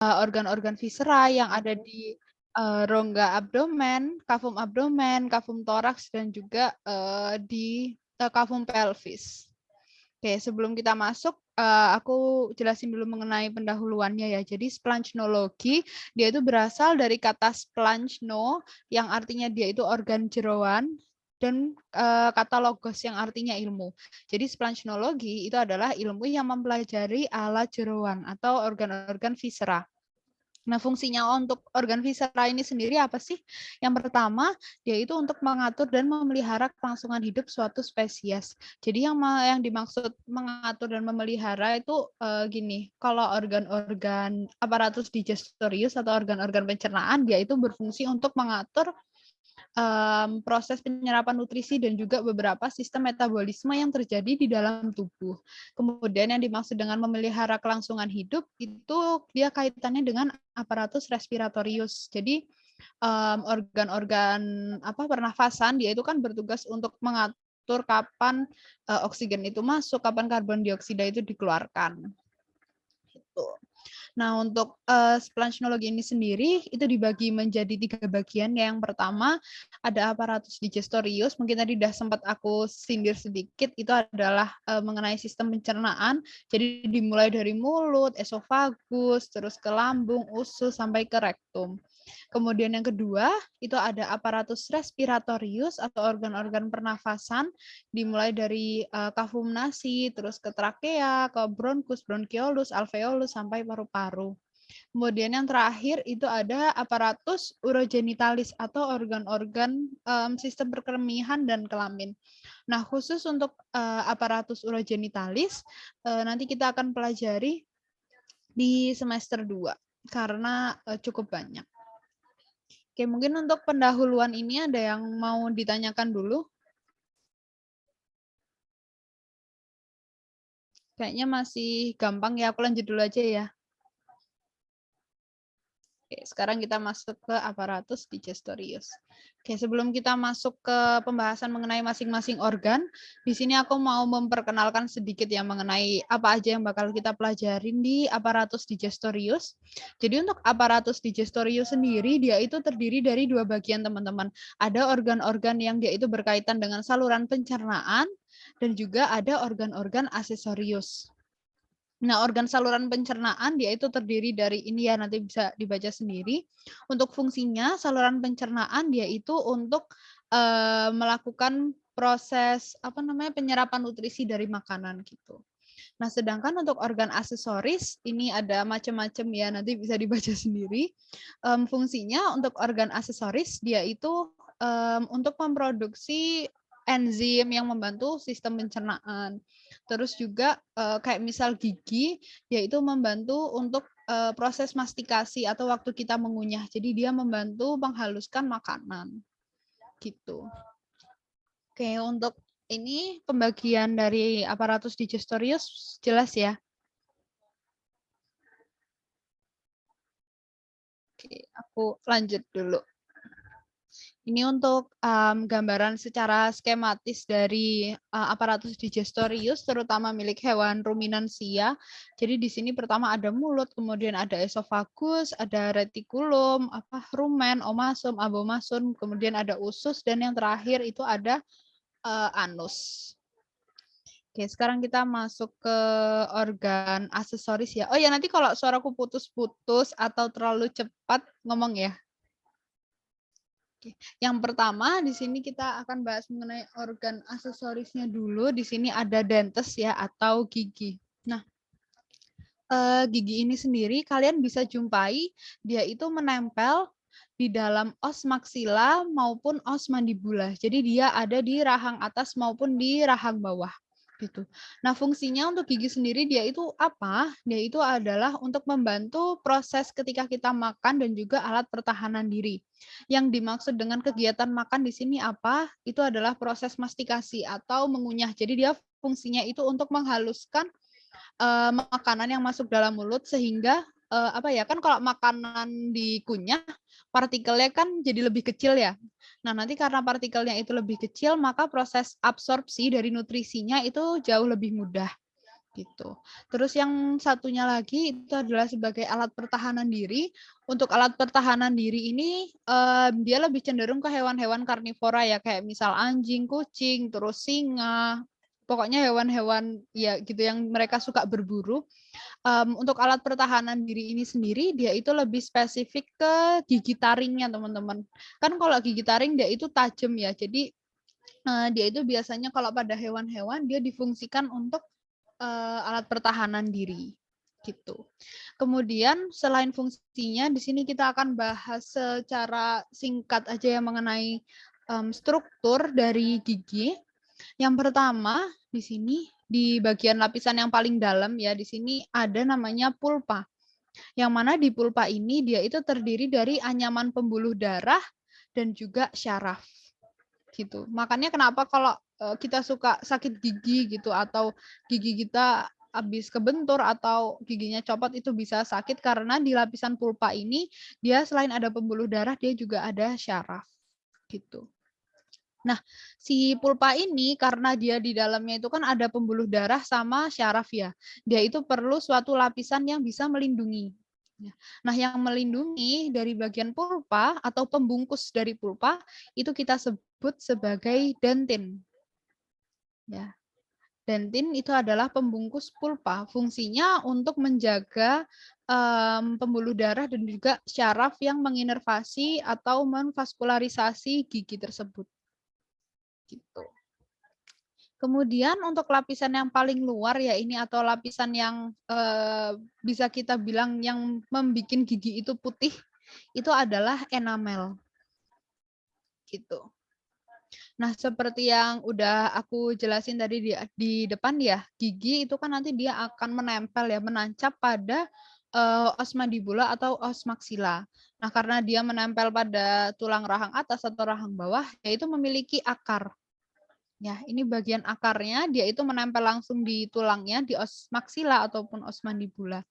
organ-organ viscera yang ada di rongga abdomen, kafum toraks, dan juga di kafum pelvis. Oke, sebelum kita masuk, aku jelasin dulu mengenai pendahuluannya ya. Jadi splanchnologi, dia itu berasal dari kata splanchno, yang artinya dia itu organ jeroan, dan kata logos yang artinya ilmu. Jadi splanchnologi itu adalah ilmu yang mempelajari alat jeroan atau organ-organ viscera. Nah, fungsinya untuk organ viscera ini sendiri apa sih? Yang pertama, dia itu untuk mengatur dan memelihara kelangsungan hidup suatu spesies. Jadi yang dimaksud mengatur dan memelihara itu gini, kalau organ-organ aparatus digestorius atau organ-organ pencernaan, dia itu berfungsi untuk mengatur proses penyerapan nutrisi dan juga beberapa sistem metabolisme yang terjadi di dalam tubuh. Kemudian yang dimaksud dengan memelihara kelangsungan hidup itu dia kaitannya dengan aparatus respiratorius. Jadi organ-organ pernafasan dia itu kan bertugas untuk mengatur kapan oksigen itu masuk, kapan karbon dioksida itu dikeluarkan. Gitu. Nah, untuk splanchnologi ini sendiri itu dibagi menjadi 3 bagian. Yang pertama ada aparatus digestorius, mungkin tadi udah sempat aku sindir sedikit, itu adalah mengenai sistem pencernaan. Jadi dimulai dari mulut, esofagus, terus ke lambung, usus, sampai ke rektum. Kemudian yang kedua, itu ada aparatus respiratorius atau organ-organ pernafasan, dimulai dari kafum nasi, terus ke trakea, ke bronkus, bronkiolus, alveolus, sampai paru-paru. Kemudian yang terakhir itu ada aparatus urogenitalis atau organ-organ sistem perkemihan dan kelamin. Nah, khusus untuk aparatus urogenitalis, nanti kita akan pelajari di semester 2 karena cukup banyak. Oke, mungkin untuk pendahuluan ini ada yang mau ditanyakan dulu? Kayaknya masih gampang ya, aku lanjut dulu aja ya. Oke, sekarang kita masuk ke aparatus digestorius. Oke, sebelum kita masuk ke pembahasan mengenai masing-masing organ, di sini aku mau memperkenalkan sedikit ya mengenai apa aja yang bakal kita pelajarin di aparatus digestorius. Jadi untuk aparatus digestorius sendiri, dia itu terdiri dari 2 bagian teman-teman. Ada organ-organ yang dia itu berkaitan dengan saluran pencernaan, dan juga ada organ-organ aksesorius. Nah, organ saluran pencernaan dia itu terdiri dari ini ya, nanti bisa dibaca sendiri. Untuk fungsinya saluran pencernaan dia itu untuk melakukan proses penyerapan nutrisi dari makanan gitu. Nah, sedangkan untuk organ aksesoris ini ada macam-macam ya, nanti bisa dibaca sendiri. Fungsinya untuk organ aksesoris dia itu untuk memproduksi enzim yang membantu sistem pencernaan. Terus juga kayak misal gigi, yaitu membantu untuk proses mastikasi atau waktu kita mengunyah. Jadi dia membantu menghaluskan makanan. Gitu. Oke, untuk ini pembagian dari aparatus digestorius jelas ya? Oke, aku lanjut dulu. Ini untuk gambaran secara skematis dari aparatus digestorius, terutama milik hewan ruminansia. Jadi di sini pertama ada mulut, kemudian ada esofagus, ada retikulum, rumen, omasum, abomasum, kemudian ada usus, dan yang terakhir itu ada anus. Oke, sekarang kita masuk ke organ aksesoris ya. Oh ya, nanti kalau suaraku putus-putus atau terlalu cepat ngomong ya. Oke. Yang pertama di sini kita akan bahas mengenai organ aksesorisnya dulu. Di sini ada dentes ya atau gigi. Nah, gigi ini sendiri kalian bisa jumpai dia itu menempel di dalam os maksila maupun os mandibula. Jadi dia ada di rahang atas maupun di rahang bawah gitu. Nah, fungsinya untuk gigi sendiri dia itu apa? Dia itu adalah untuk membantu proses ketika kita makan dan juga alat pertahanan diri. Yang dimaksud dengan kegiatan makan di sini apa? Itu adalah proses mastikasi atau mengunyah. Jadi dia fungsinya itu untuk menghaluskan makanan yang masuk dalam mulut sehingga kan kalau makanan dikunyah partikelnya kan jadi lebih kecil ya. Nah, nanti karena partikelnya itu lebih kecil maka proses absorpsi dari nutrisinya itu jauh lebih mudah gitu. Terus yang satunya lagi itu adalah sebagai alat pertahanan diri. Untuk alat pertahanan diri ini dia lebih cenderung ke hewan-hewan karnivora ya, kayak misal anjing, kucing, terus singa. Pokoknya hewan-hewan ya gitu yang mereka suka berburu. Untuk alat pertahanan diri ini sendiri dia itu lebih spesifik ke gigi taringnya, teman-teman. Kan kalau gigi taring dia itu tajam ya. Jadi dia itu biasanya kalau pada hewan-hewan dia difungsikan untuk alat pertahanan diri gitu. Kemudian selain fungsinya di sini kita akan bahas secara singkat aja ya mengenai struktur dari gigi. Yang pertama di sini di bagian lapisan yang paling dalam ya di sini ada namanya pulpa. Yang mana di pulpa ini dia itu terdiri dari anyaman pembuluh darah dan juga syaraf gitu. Makanya kenapa kalau kita suka sakit gigi gitu atau gigi kita habis kebentur atau giginya copot itu bisa sakit karena di lapisan pulpa ini dia selain ada pembuluh darah dia juga ada syaraf gitu. Nah, si pulpa ini karena dia di dalamnya itu kan ada pembuluh darah sama syaraf ya. Dia itu perlu suatu lapisan yang bisa melindungi. Nah, yang melindungi dari bagian pulpa atau pembungkus dari pulpa itu kita sebut sebagai dentin. Ya. Dentin itu adalah pembungkus pulpa. Fungsinya untuk menjaga pembuluh darah dan juga syaraf yang menginervasi atau memvaskularisasi gigi tersebut. Gitu. Kemudian untuk lapisan yang paling luar ya ini atau lapisan yang bisa kita bilang yang membuat gigi itu putih itu adalah enamel. Gitu. Nah, seperti yang udah aku jelasin tadi di depan ya, gigi itu kan nanti dia akan menempel ya, menancap pada os mandibula atau os maxilla. Nah, karena dia menempel pada tulang rahang atas atau rahang bawah, yaitu memiliki akar. Ya, ini bagian akarnya dia itu menempel langsung di tulangnya di os maxilla ataupun os mandibula.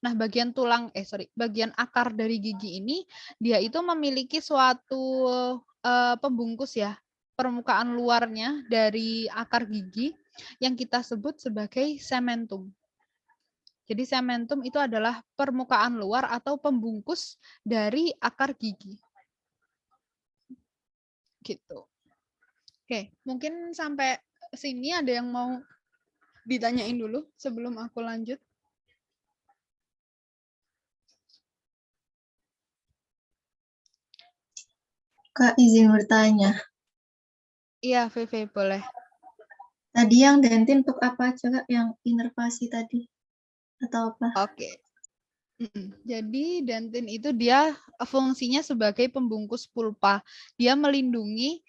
Nah, bagian akar dari gigi ini dia itu memiliki suatu pembungkus ya, permukaan luarnya dari akar gigi yang kita sebut sebagai sementum. Jadi sementum itu adalah permukaan luar atau pembungkus dari akar gigi. Gitu. Oke, mungkin sampai sini ada yang mau ditanyain dulu sebelum aku lanjut. Kak, izin bertanya. Iya, VV, boleh. Tadi yang dentin untuk apa coba yang inervasi tadi? Atau apa? Oke. Jadi dentin itu dia fungsinya sebagai pembungkus pulpa. Dia melindungi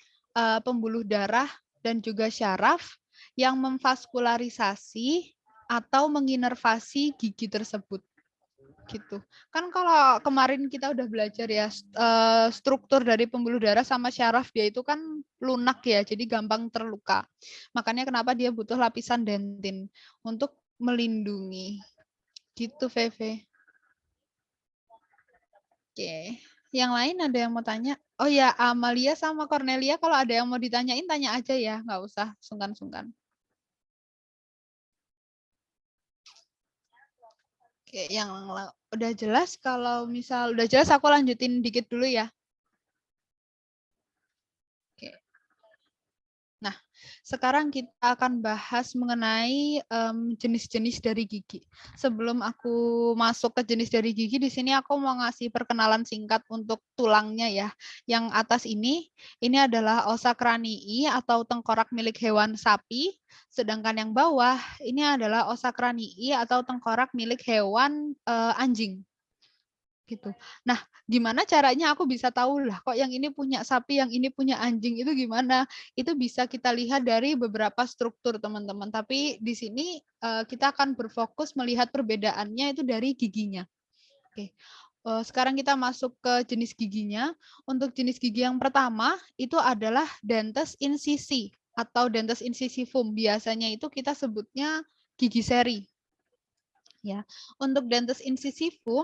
pembuluh darah dan juga syaraf yang memvaskularisasi atau menginervasi gigi tersebut. Gitu. Kan kalau kemarin kita udah belajar ya struktur dari pembuluh darah sama syaraf dia itu kan lunak ya, jadi gampang terluka. Makanya kenapa dia butuh lapisan dentin untuk melindungi. Gitu, VV. Oke, yang lain ada yang mau tanya? Oh ya, Amalia sama Cornelia kalau ada yang mau ditanyain tanya aja ya, nggak usah sungkan-sungkan. Oke, yang udah jelas kalau misal udah jelas aku lanjutin dikit dulu ya. Oke. Nah, sekarang kita akan bahas mengenai jenis-jenis dari gigi. Sebelum aku masuk ke jenis dari gigi, di sini aku mau ngasih perkenalan singkat untuk tulangnya ya. Yang atas ini adalah ossa cranii atau tengkorak milik hewan sapi, sedangkan yang bawah ini adalah ossa cranii atau tengkorak milik hewan anjing. Gitu. Nah, gimana caranya aku bisa tahu lah kok yang ini punya sapi, yang ini punya anjing itu gimana? Itu bisa kita lihat dari beberapa struktur, teman-teman. Tapi di sini kita akan berfokus melihat perbedaannya itu dari giginya. Oke. Sekarang kita masuk ke jenis giginya. Untuk jenis gigi yang pertama itu adalah dentes incisi atau dentes incisivum. Biasanya itu kita sebutnya gigi seri. Ya, untuk dentes incisivum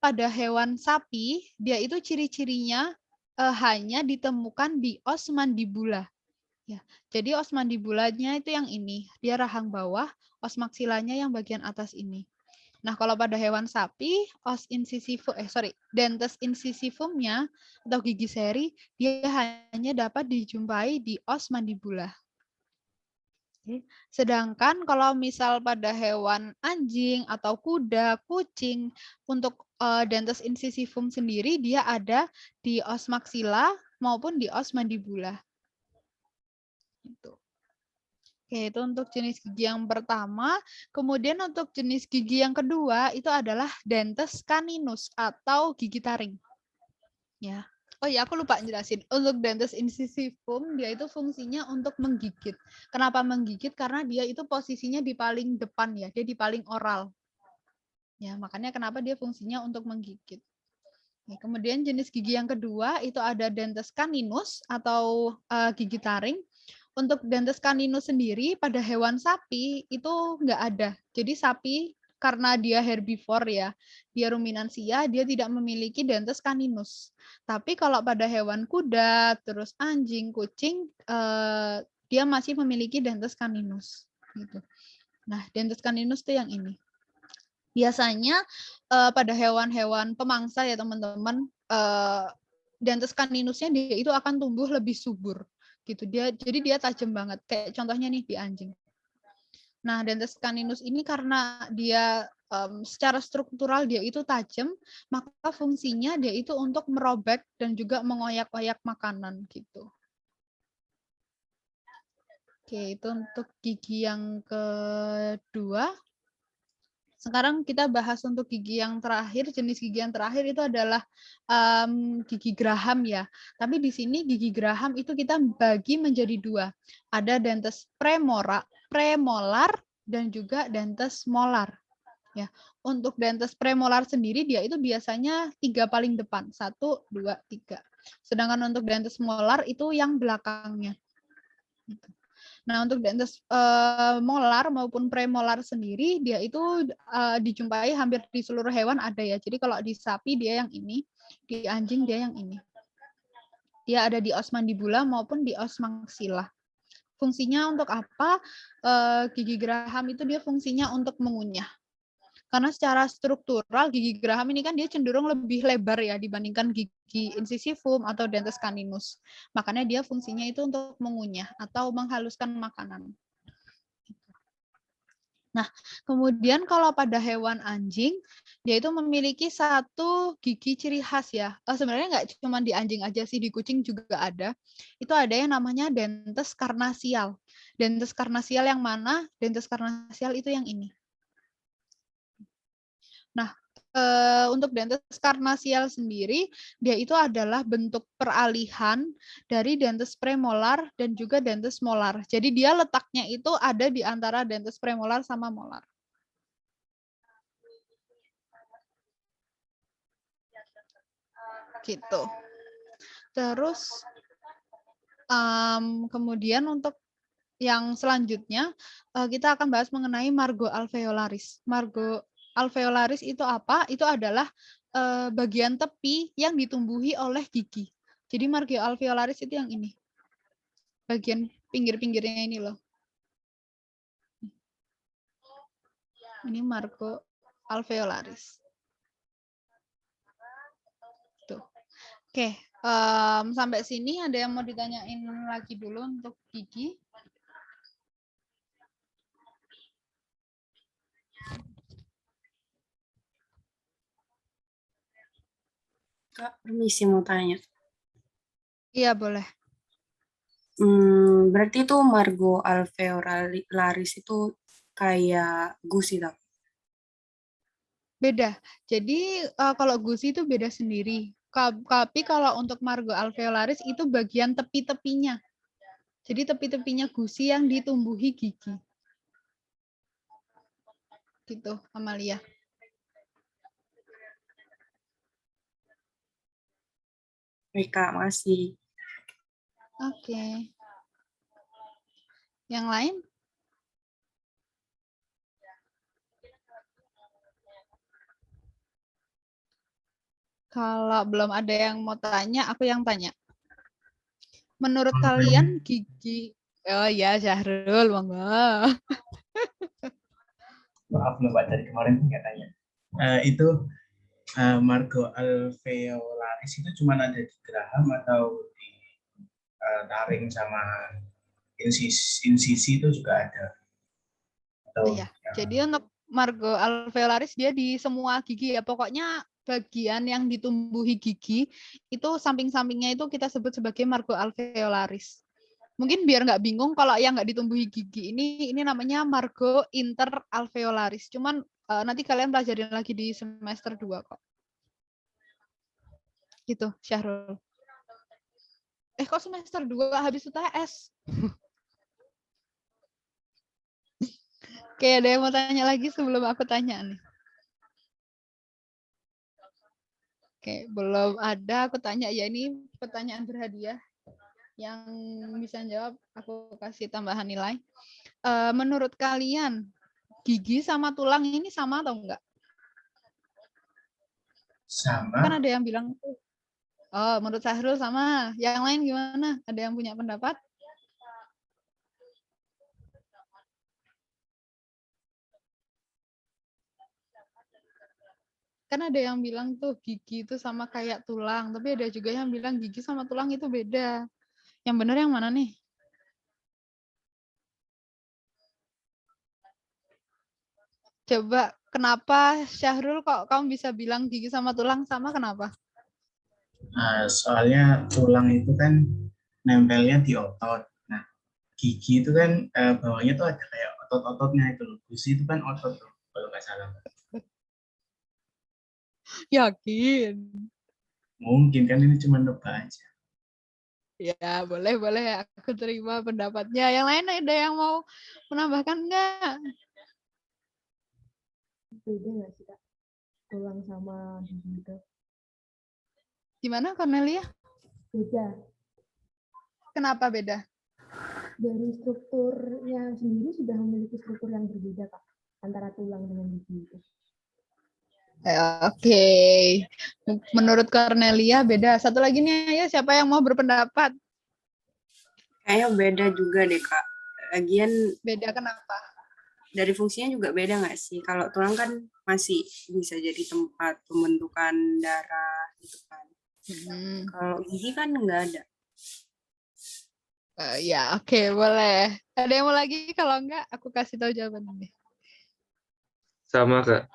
pada hewan sapi, dia itu ciri-cirinya hanya ditemukan di os mandibula. Ya, jadi os mandibulanya itu yang ini, dia rahang bawah, os maksilanya yang bagian atas ini. Nah, kalau pada hewan sapi, dentes incisivumnya atau gigi seri, dia hanya dapat dijumpai di os mandibula. Sedangkan kalau misal pada hewan anjing atau kuda, kucing, untuk dentes incisivum sendiri, dia ada di os maxilla maupun di os mandibula. Gitu. Oke, itu untuk jenis gigi yang pertama. Kemudian untuk jenis gigi yang kedua itu adalah dentes caninus atau gigi taring. Ya. Oh ya, aku lupa jelasin. Untuk dentes incisivum dia itu fungsinya untuk menggigit. Kenapa menggigit? Karena dia itu posisinya di paling depan ya, dia di paling oral. Ya, makanya kenapa dia fungsinya untuk menggigit. Nah, kemudian jenis gigi yang kedua itu ada dentes caninus atau gigi taring. Untuk dentes caninus sendiri pada hewan sapi itu nggak ada. Jadi sapi karena dia herbivore ya, dia ruminansia, dia tidak memiliki dentes caninus. Tapi kalau pada hewan kuda, terus anjing, kucing, dia masih memiliki dentes caninus. Gitu. Nah, dentes caninus itu yang ini. Biasanya pada hewan-hewan pemangsa ya teman-teman, dentes caninusnya dia itu akan tumbuh lebih subur gitu. Jadi dia tajam banget. Kayak contohnya nih di anjing. Nah, dentes caninus ini karena dia secara struktural dia itu tajam, maka fungsinya dia itu untuk merobek dan juga mengoyak-oyak makanan gitu. Oke, itu untuk gigi yang kedua. Sekarang kita bahas untuk gigi yang terakhir, jenis gigi yang terakhir itu adalah gigi geraham ya. Tapi di sini gigi geraham itu kita bagi menjadi dua. Ada dentes premolar dan juga dentes molar. Ya, untuk dentes premolar sendiri dia itu biasanya 3 paling depan, 1, 2, 3. Sedangkan untuk dentes molar itu yang belakangnya. Nah, untuk dentes molar maupun premolar sendiri, dia itu dijumpai hampir di seluruh hewan ada ya. Jadi kalau di sapi dia yang ini, di anjing dia yang ini. Dia ada di os mandibula maupun di os maxilla. Fungsinya untuk apa? Gigi geraham itu dia fungsinya untuk mengunyah. Karena secara struktural gigi geraham ini kan dia cenderung lebih lebar ya dibandingkan gigi incisivum atau dentes caninus. Makanya dia fungsinya itu untuk mengunyah atau menghaluskan makanan. Nah, kemudian kalau pada hewan anjing, dia itu memiliki satu gigi ciri khas ya. Sebenarnya nggak cuma di anjing aja sih, di kucing juga ada. Itu ada yang namanya dentes karnasial. Dentes karnasial yang mana? Dentes karnasial itu yang ini. Nah, untuk dentes karnasial sendiri, dia itu adalah bentuk peralihan dari dentes premolar dan juga dentes molar. Jadi dia letaknya itu ada di antara dentes premolar sama molar. Gitu. Terus kemudian untuk yang selanjutnya kita akan bahas mengenai Margo alveolaris. Margo alveolaris itu apa? Itu adalah bagian tepi yang ditumbuhi oleh gigi. Jadi Margo alveolaris itu yang ini. Bagian pinggir-pinggirnya ini loh. Ini Margo alveolaris. Tuh. Oke, sampai sini ada yang mau ditanyain lagi dulu untuk gigi? Kak, permisi mau tanya. Iya, boleh. Berarti itu Margo alveolaris itu kayak gusi, tak? Beda. Jadi kalau gusi itu beda sendiri. Tapi kalau untuk Margo alveolaris itu bagian tepi-tepinya. Jadi tepi-tepinya gusi yang ditumbuhi gigi. Gitu, Amalia. Baik, Kak, makasih. Oke. Yang lain? Kalau belum ada yang mau tanya, aku yang tanya. Menurut kalian gigi Oh ya, Syahrul, monggo. Maaf loh Pak, dari kemarin nggak tanya. Itu Margo alveolaris itu cuma ada di geraham atau di taring sama insisi itu juga ada? Atau Iya. Jadi untuk Margo alveolaris dia di semua gigi ya. Pokoknya bagian yang ditumbuhi gigi itu samping-sampingnya itu kita sebut sebagai Margo alveolaris. Mungkin biar nggak bingung kalau yang nggak ditumbuhi gigi ini namanya Margo interalveolaris. Cuman nanti kalian pelajarin lagi di semester 2 kok. Gitu, Syahrul. Kok semester 2 habis UTS? Oke, ada yang mau tanya lagi sebelum aku tanya nih? Oke, belum ada. Aku tanya ya, ini pertanyaan berhadiah. Yang bisa jawab aku kasih tambahan nilai. Menurut kalian gigi sama tulang ini sama atau enggak? sama? Kan ada yang bilang oh, menurut Syahrul sama. Yang lain gimana? Ada yang punya pendapat? Kan ada yang bilang tuh gigi itu sama kayak tulang, tapi ada juga yang bilang gigi sama tulang itu beda. Yang benar yang mana nih? Coba kenapa Syahrul kok kamu bisa bilang gigi sama tulang sama, kenapa? Soalnya tulang itu kan nempelnya di otot. Nah, gigi itu kan bawahnya tuh ada kayak otot-ototnya itu loh. Gusi itu kan otot tuh, kalau nggak salah. Yakin? Mungkin kan ini cuma nebak aja. Ya, boleh. Aku terima pendapatnya. Yang lain ada yang mau menambahkan nggak? Beda nggak sih Kak? Tulang sama gigi itu? Gimana, Cornelia? Beda. Kenapa beda? Dari strukturnya sendiri sudah memiliki struktur yang berbeda Kak, antara tulang dengan gigi itu. Oke. Menurut Cornelia beda. Satu lagi nih, ayo siapa yang mau berpendapat? Kayaknya beda juga deh, Kak. Lagian Beda kenapa? dari fungsinya juga beda nggak sih? Kalau tulang kan masih bisa jadi tempat pembentukan darah gitu kan. Kalau gigi kan nggak ada. Ya, oke, boleh. Ada yang mau lagi? Kalau enggak, aku kasih tahu jawabannya. Sama, Kak.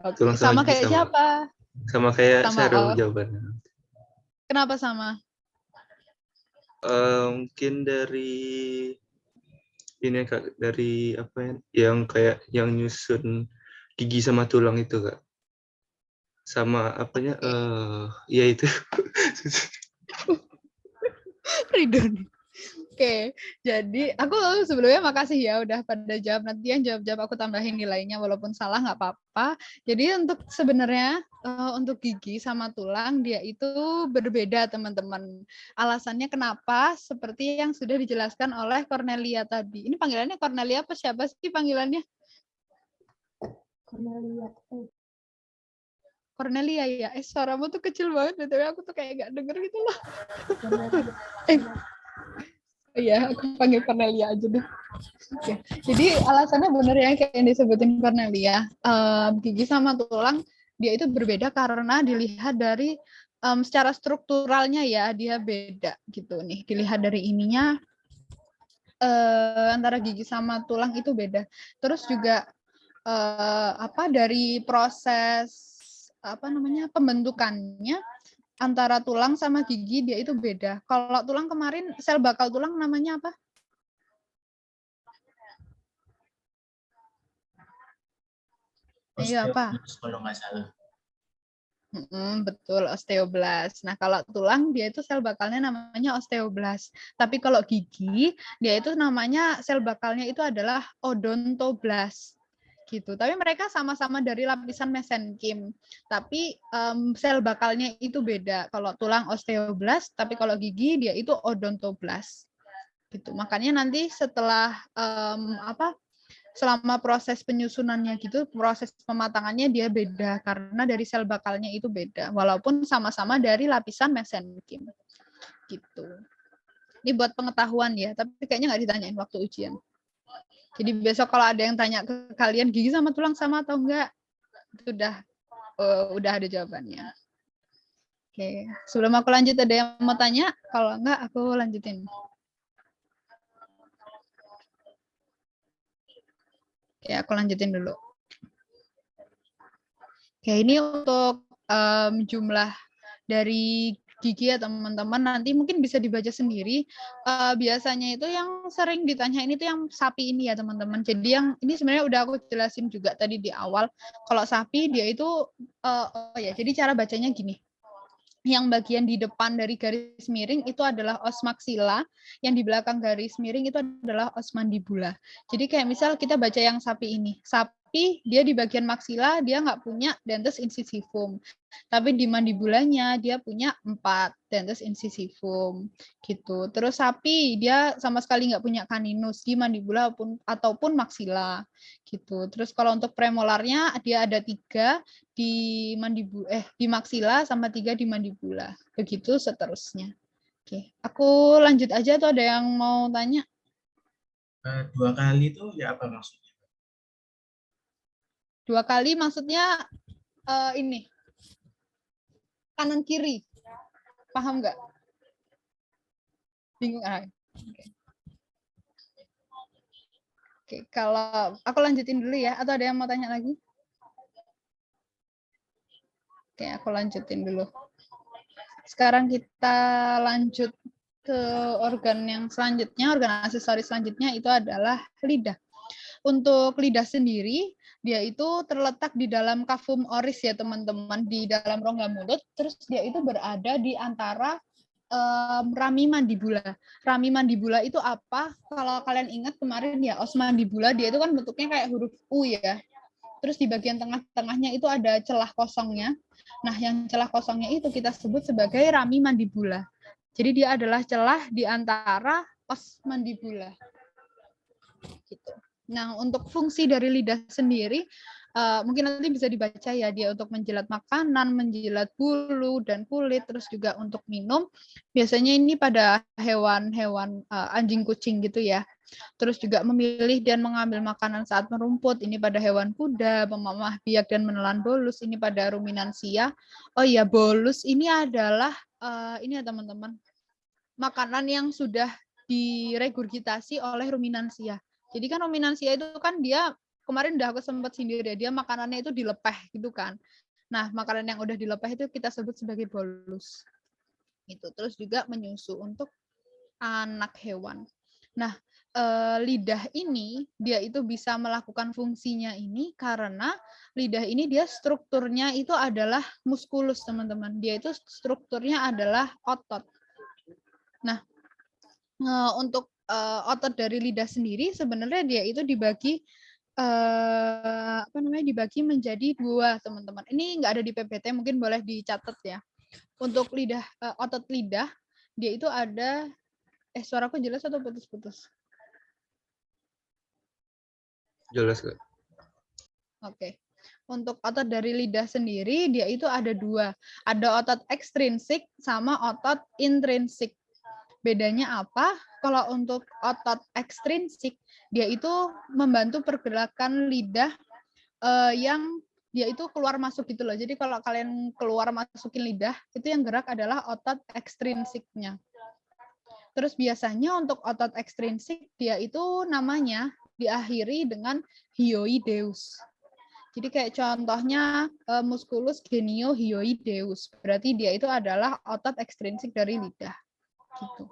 Oke, Tulang sama gigi kayak siapa? Sama kayak Sama, Syahrul oh. jawabannya. Kenapa sama? Mungkin dari ini Kak, dari apa ya? Yang kayak yang nyusun gigi sama tulang itu, Kak. Sama apanya? Ya itu. Ridho. Oke, jadi aku sebelumnya makasih ya udah pada jawab. Nanti yang jawab-jawab aku tambahin nilainya walaupun salah nggak apa-apa. Jadi untuk sebenarnya untuk gigi sama tulang dia itu berbeda teman-teman. Alasannya kenapa? Seperti yang sudah dijelaskan oleh Cornelia tadi. Ini panggilannya Cornelia apa siapa sih panggilannya? Cornelia ya. Suaramu tuh kecil banget, tapi aku tuh kayak nggak denger gitu loh. Iya, aku panggil Cornelia aja deh. Oke. Jadi alasannya benar ya kayak yang disebutin Cornelia. Gigi sama tulang dia itu berbeda karena dilihat dari secara strukturalnya ya dia beda gitu nih. Dilihat dari ininya antara gigi sama tulang itu beda. Terus juga dari proses pembentukannya antara tulang sama gigi dia itu beda. Kalau tulang kemarin sel bakal tulang namanya apa? Iya apa? Kalau nggak salah. Betul, osteoblast. Nah, kalau tulang dia itu sel bakalnya namanya osteoblast. Tapi kalau gigi dia itu namanya sel bakalnya itu adalah odontoblast. Gitu. Tapi mereka sama-sama dari lapisan mesenkim. Tapi sel bakalnya itu beda. Kalau tulang osteoblast, tapi kalau gigi dia itu odontoblast. Gitu. Makanya nanti setelah selama proses penyusunannya gitu, proses pematangannya dia beda karena dari sel bakalnya itu beda. Walaupun sama-sama dari lapisan mesenkim. Gitu. Ini buat pengetahuan ya, tapi kayaknya nggak ditanyain waktu ujian. Jadi besok kalau ada yang tanya ke kalian gigi sama tulang sama atau enggak, itu udah ada jawabannya. Oke, sebelum aku lanjut ada yang mau tanya? Kalau enggak aku lanjutin. Oke, aku lanjutin dulu. Oke, ini untuk jumlah dari gigi ya teman-teman, nanti mungkin bisa dibaca sendiri. Biasanya itu yang sering ditanyain itu yang sapi ini ya teman-teman. Jadi yang ini sebenarnya udah aku jelasin juga tadi di awal. Kalau sapi dia itu, jadi cara bacanya gini. Yang bagian di depan dari garis miring itu adalah os maxilla, yang di belakang garis miring itu adalah os mandibula. Jadi kayak misal kita baca yang sapi ini. Sapi dia di bagian maxilla dia nggak punya dentes incisivum. Tapi di mandibulanya dia punya 4 dentes incisivum gitu. Terus sapi dia sama sekali nggak punya caninus di mandibula ataupun maxilla gitu. Terus kalau untuk premolarnya dia ada 3 di maxilla sama 3 di mandibula. Begitu seterusnya. Oke, aku lanjut aja tuh, ada yang mau tanya? 2 kali itu ya apa maksudnya? 2 kali maksudnya ini. Kanan kiri. Paham nggak? Bingung ah. Oke, kalau aku lanjutin dulu ya, atau ada yang mau tanya lagi? Oke, aku lanjutin dulu. Sekarang kita lanjut ke organ yang selanjutnya, organ aksesoris selanjutnya itu adalah lidah. Untuk lidah sendiri, dia itu terletak di dalam kafum oris ya teman-teman, di dalam rongga mulut, terus dia itu berada di antara rami mandibula. Rami mandibula itu apa? Kalau kalian ingat kemarin ya, os mandibula dia itu kan bentuknya kayak huruf U ya. Terus di bagian tengah-tengahnya itu ada celah kosongnya. Nah, yang celah kosongnya itu kita sebut sebagai rami mandibula. Jadi dia adalah celah di antara os mandibula. Gitu. Nah, untuk fungsi dari lidah sendiri, mungkin nanti bisa dibaca ya, dia untuk menjilat makanan, menjilat bulu dan kulit, terus juga untuk minum. Biasanya ini pada hewan-hewan anjing kucing gitu ya. Terus juga memilih dan mengambil makanan saat merumput, ini pada hewan kuda, memamah biak dan menelan bolus, ini pada ruminansia. Oh iya, bolus ini adalah, ini ya teman-teman, makanan yang sudah diregurgitasi oleh ruminansia. Jadi kan ruminansia itu kan dia kemarin udah aku sempat sindir ya, dia makanannya itu dilepeh gitu kan. Nah, makanan yang udah dilepeh itu kita sebut sebagai bolus. Gitu. Terus juga menyusu untuk anak hewan. Nah, lidah ini dia itu bisa melakukan fungsinya ini karena lidah ini dia strukturnya itu adalah muskulus, teman-teman. Dia itu strukturnya adalah otot. Nah, untuk otot dari lidah sendiri sebenarnya dia itu dibagi dibagi menjadi 2, teman-teman. Ini nggak ada di PPT, mungkin boleh dicatat ya. Untuk lidah, otot lidah dia itu ada, suaraku jelas atau putus-putus? Jelas Kak. Oke. Untuk otot dari lidah sendiri dia itu ada 2. Ada otot ekstrinsik sama otot intrinsik. Bedanya apa? Kalau untuk otot ekstrinsik, dia itu membantu pergerakan lidah yang dia itu keluar masuk gitu loh. Jadi kalau kalian keluar masukin lidah, itu yang gerak adalah otot ekstrinsiknya. Terus biasanya untuk otot ekstrinsik, dia itu namanya diakhiri dengan hyoideus. Jadi kayak contohnya musculus genio hyoideus. Berarti dia itu adalah otot ekstrinsik dari lidah. Gitu.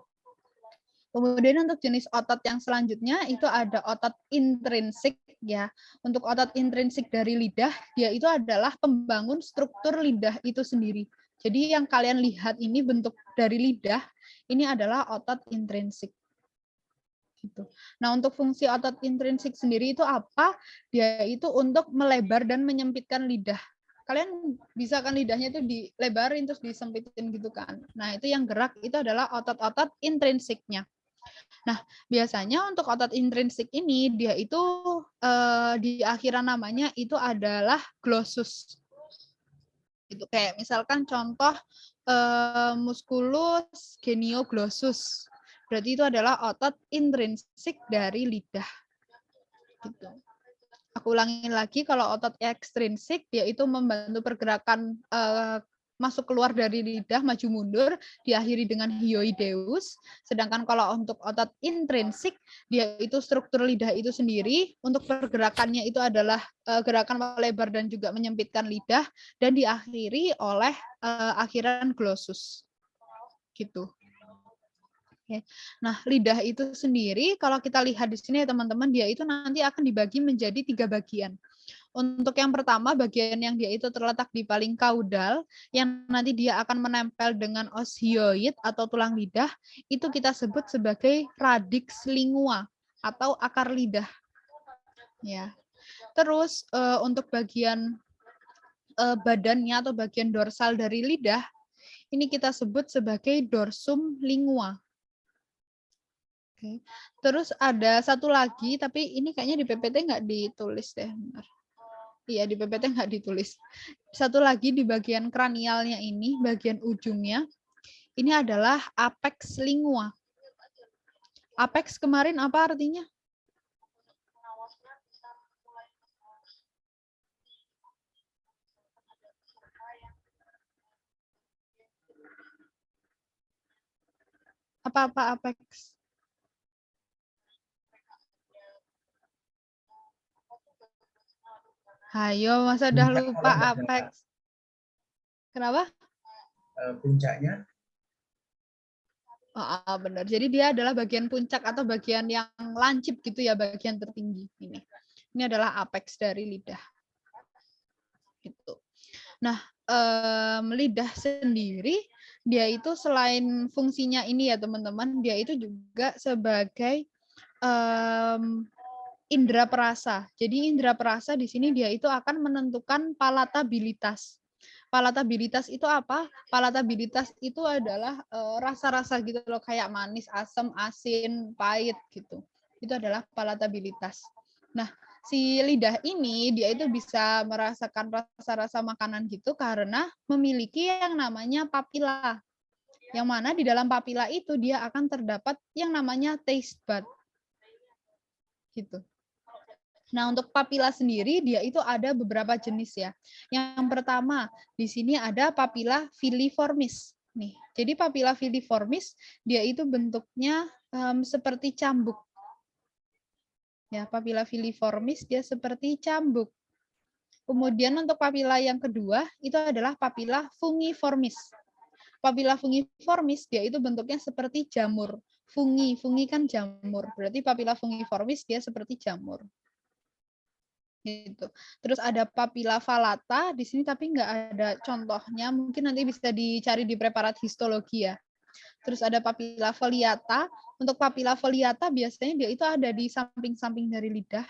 Kemudian untuk jenis otot yang selanjutnya itu ada otot intrinsik ya. Untuk otot intrinsik dari lidah, dia itu adalah pembangun struktur lidah itu sendiri. Jadi yang kalian lihat ini bentuk dari lidah, ini adalah otot intrinsik. Gitu. Nah, untuk fungsi otot intrinsik sendiri itu apa? Dia itu untuk melebar dan menyempitkan lidah. Kalian bisa kan lidahnya itu dilebarin terus disempitin gitu kan. Nah, itu yang gerak itu adalah otot-otot intrinsiknya. Nah, biasanya untuk otot intrinsik ini dia itu di akhiran namanya itu adalah glossus. Itu kayak misalkan contoh musculus genioglossus. Berarti itu adalah otot intrinsik dari lidah. Gitu. Aku ulangin lagi, kalau otot ekstrinsik yaitu membantu pergerakan masuk keluar dari lidah, maju mundur, diakhiri dengan hyoideus. Sedangkan kalau untuk otot intrinsik, dia itu struktur lidah itu sendiri, untuk pergerakannya itu adalah gerakan melebar dan juga menyempitkan lidah, dan diakhiri oleh akhiran glossus. Gitu. Oke. Nah, lidah itu sendiri, kalau kita lihat di sini ya teman-teman, dia itu nanti akan dibagi menjadi 3 bagian. Untuk yang pertama, bagian yang dia itu terletak di paling kaudal, yang nanti dia akan menempel dengan os hyoid atau tulang lidah, itu kita sebut sebagai radix lingua atau akar lidah. Ya. Terus untuk bagian badannya atau bagian dorsal dari lidah, ini kita sebut sebagai dorsum lingua. Oke. Terus ada satu lagi, tapi ini kayaknya di PPT nggak ditulis deh. Benar. Iya, di PPT nggak ditulis. Satu lagi di bagian kranialnya ini, bagian ujungnya, ini adalah apex lingua. Apex kemarin apa artinya? Apa-apa apex? Hayo, masa udah lupa apex? Kenapa? Puncaknya. Oh, benar. Jadi dia adalah bagian puncak atau bagian yang lancip gitu ya, bagian tertinggi ini. Ini adalah apex dari lidah. Gitu. Nah, lidah sendiri dia itu selain fungsinya ini ya teman-teman, dia itu juga sebagai indera perasa. Jadi indera perasa di sini dia itu akan menentukan palatabilitas. Palatabilitas itu apa? Palatabilitas itu adalah rasa-rasa gitu loh, kayak manis, asam, asin, pahit gitu. Itu adalah palatabilitas. Nah, si lidah ini dia itu bisa merasakan rasa-rasa makanan gitu karena memiliki yang namanya papila. Yang mana di dalam papila itu dia akan terdapat yang namanya taste bud. Gitu. Nah, untuk papila sendiri dia itu ada beberapa jenis ya. Yang pertama, di sini ada papila filiformis. Nih, jadi papila filiformis dia itu bentuknya seperti cambuk. Ya, papila filiformis dia seperti cambuk. Kemudian untuk papila yang kedua itu adalah papila fungiformis. Papila fungiformis dia itu bentuknya seperti jamur. Fungi kan jamur. Berarti papila fungiformis dia seperti jamur. Gitu. Terus ada papila falata di sini tapi nggak ada contohnya, mungkin nanti bisa dicari di preparat histologi ya. Terus ada papila foliata. Untuk papila foliata biasanya dia itu ada di samping-samping dari lidah.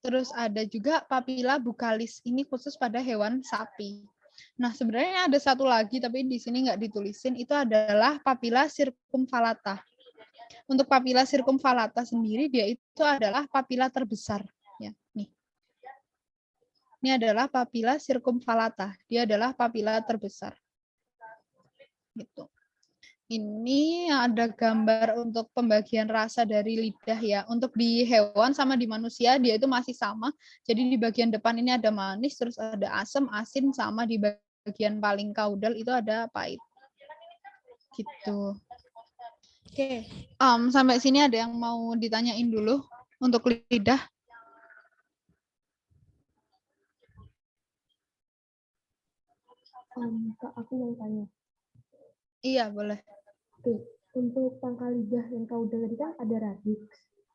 Terus ada juga papila bukalis, ini khusus pada hewan sapi. Nah, sebenarnya ada satu lagi tapi di sini nggak ditulisin, itu adalah papila circumvallata. Untuk papila circumvallata sendiri dia itu adalah papila terbesar. Ya, nih. Ini adalah papila circumvallata. Dia adalah papila terbesar. Gitu. Ini ada gambar untuk pembagian rasa dari lidah ya. Untuk di hewan sama di manusia dia itu masih sama. Jadi di bagian depan ini ada manis, terus ada asam, asin, sama di bagian paling kaudal itu ada pahit. Gitu. Oke. Sampai sini ada yang mau ditanyain dulu untuk lidah? Kak, aku mau tanya. Iya, boleh. Oke, untuk pangkal lidah yang kaudal tadi kan ada radix.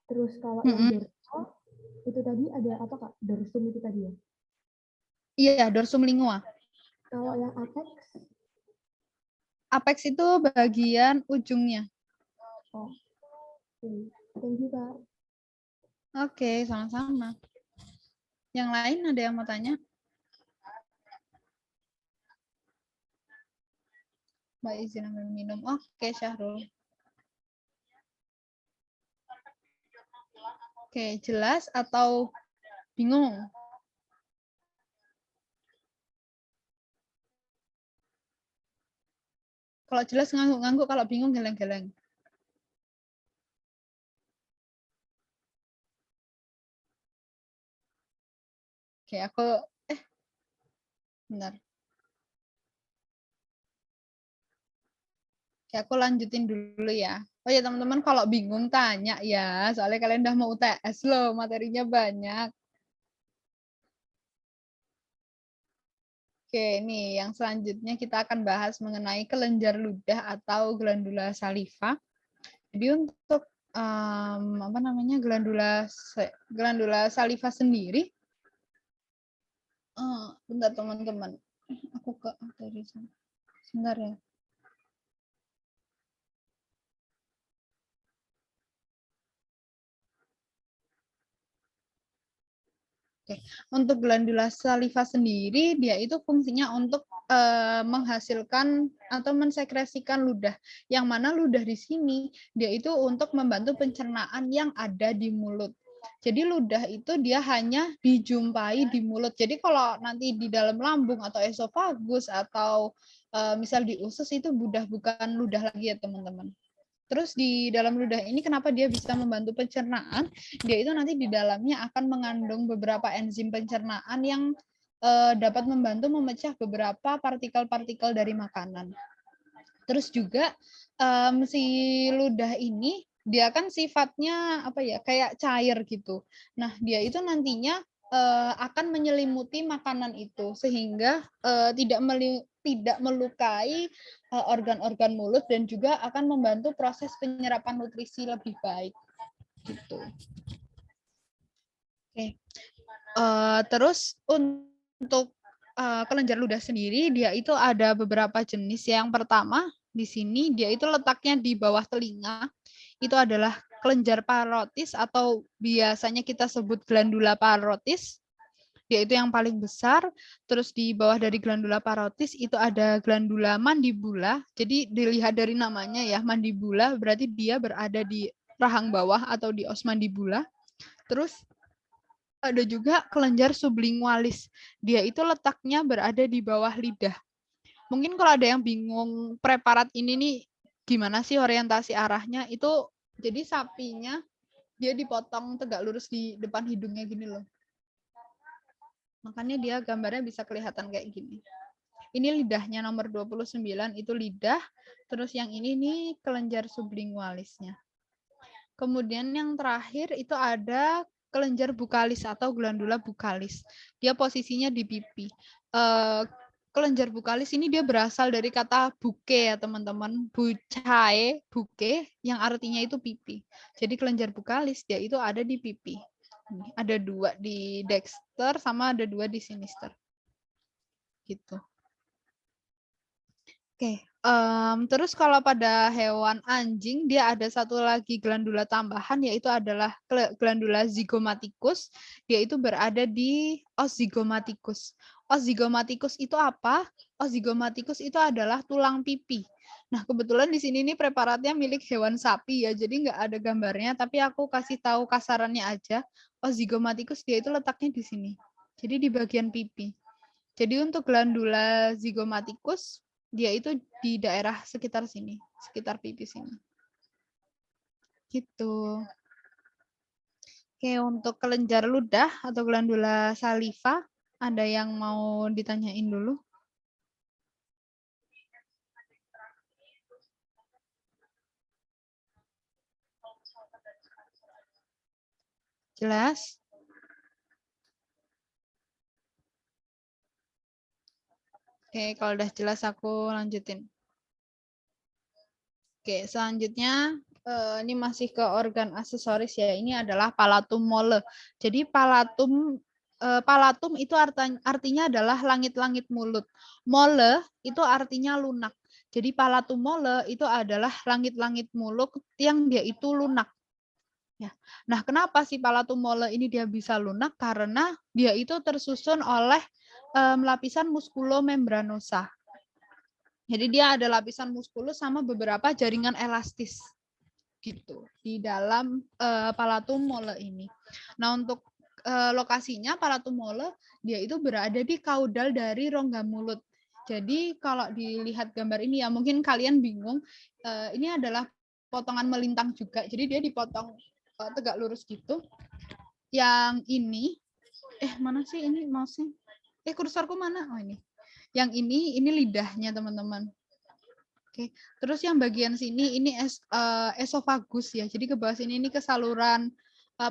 Terus kalau yang dorsal itu tadi ada apa Kak? Dorsum itu tadi ya? Iya, dorsum lingua. Kalau yang apex? Apex itu bagian ujungnya. Oh, oke. Thank you Kak. Oke, sama-sama. Yang lain ada yang mau tanya? Mbak izin ambil minum. Oke, Syahrul. Oke, jelas atau bingung? Kalau jelas ngangguk-ngangguk, kalau bingung geleng-geleng. Oke, aku bentar. Oke, aku lanjutin dulu ya. Oh ya teman-teman, kalau bingung tanya ya, soalnya kalian udah mau UTS loh, materinya banyak. Oke, nih yang selanjutnya kita akan bahas mengenai kelenjar ludah atau glandula saliva. Jadi untuk apa namanya glandula saliva sendiri, bentar teman-teman, aku ke dari sana. Sebentar ya. Oke. Untuk glandula saliva sendiri, dia itu fungsinya untuk menghasilkan atau mensekresikan ludah. Yang mana ludah di sini, dia itu untuk membantu pencernaan yang ada di mulut. Jadi ludah itu dia hanya dijumpai di mulut. Jadi kalau nanti di dalam lambung atau esofagus atau misal di usus itu bukan ludah lagi ya teman-teman. Terus di dalam ludah ini kenapa dia bisa membantu pencernaan? Dia itu nanti di dalamnya akan mengandung beberapa enzim pencernaan yang dapat membantu memecah beberapa partikel-partikel dari makanan. Terus juga si ludah ini dia kan sifatnya apa ya, kayak cair gitu. Nah, dia itu nantinya akan menyelimuti makanan itu sehingga tidak melukai organ-organ mulut dan juga akan membantu proses penyerapan nutrisi lebih baik gitu. Oke. Terus untuk kelenjar ludah sendiri dia itu ada beberapa jenis. Yang pertama di sini dia itu letaknya di bawah telinga. Itu adalah kelenjar parotis atau biasanya kita sebut glandula parotis. Dia itu yang paling besar. Terus di bawah dari glandula parotis itu ada glandula mandibula. Jadi dilihat dari namanya ya, mandibula berarti dia berada di rahang bawah atau di os mandibula. Terus ada juga kelenjar sublingualis. Dia itu letaknya berada di bawah lidah. Mungkin kalau ada yang bingung preparat ini nih gimana sih orientasi arahnya, itu jadi sapinya dia dipotong tegak lurus di depan hidungnya gini loh. Makanya dia gambarnya bisa kelihatan kayak gini. Ini lidahnya nomor 29 itu lidah, terus yang ini nih kelenjar sublingualisnya. Kemudian yang terakhir itu ada kelenjar bukalis atau glandula bukalis. Dia posisinya di pipi. Kelenjar bukalis ini dia berasal dari kata buke ya teman-teman. Bucae, buke, yang artinya itu pipi. Jadi kelenjar bukalis dia itu ada di pipi. Ada 2 di dexter sama ada 2 di sinister. Gitu. Oke. Terus kalau pada hewan anjing dia ada satu lagi glandula tambahan yaitu adalah glandula zygomaticus. Dia itu berada di os zygomaticus. Os zygomaticus itu apa? Os zygomaticus itu adalah tulang pipi. Nah, kebetulan di sini nih preparatnya milik hewan sapi ya, jadi nggak ada gambarnya, tapi aku kasih tahu kasarannya aja. Os zygomaticus dia itu letaknya di sini. Jadi di bagian pipi. Jadi untuk glandula zygomaticus dia itu di daerah sekitar sini, sekitar pipi sini. Gitu. Oke, untuk kelenjar ludah atau glandula saliva, ada yang mau ditanyain dulu? Jelas? Oke, kalau udah jelas aku lanjutin. Oke, selanjutnya ini masih ke organ aksesoris ya. Ini adalah palatum mole. Jadi palatum itu artinya adalah langit-langit mulut. Mole itu artinya lunak. Jadi palatum mole itu adalah langit-langit mulut yang dia itu lunak. Ya. Nah, kenapa sih palatum mole ini dia bisa lunak? Karena dia itu tersusun oleh lapisan muskulomembranosa. Jadi dia ada lapisan muskulus sama beberapa jaringan elastis gitu di dalam palatum mole ini. Nah, untuk lokasinya palatum mole dia itu berada di kaudal dari rongga mulut. Jadi kalau dilihat gambar ini ya mungkin kalian bingung, ini adalah potongan melintang juga. Jadi dia dipotong tegak lurus gitu. Yang ini Mana sih ini mouse-nya? Kursorku mana? Oh ini. Yang ini lidahnya teman-teman. Oke. Terus yang bagian sini ini esofagus ya. Jadi ke bawah sini ini ke saluran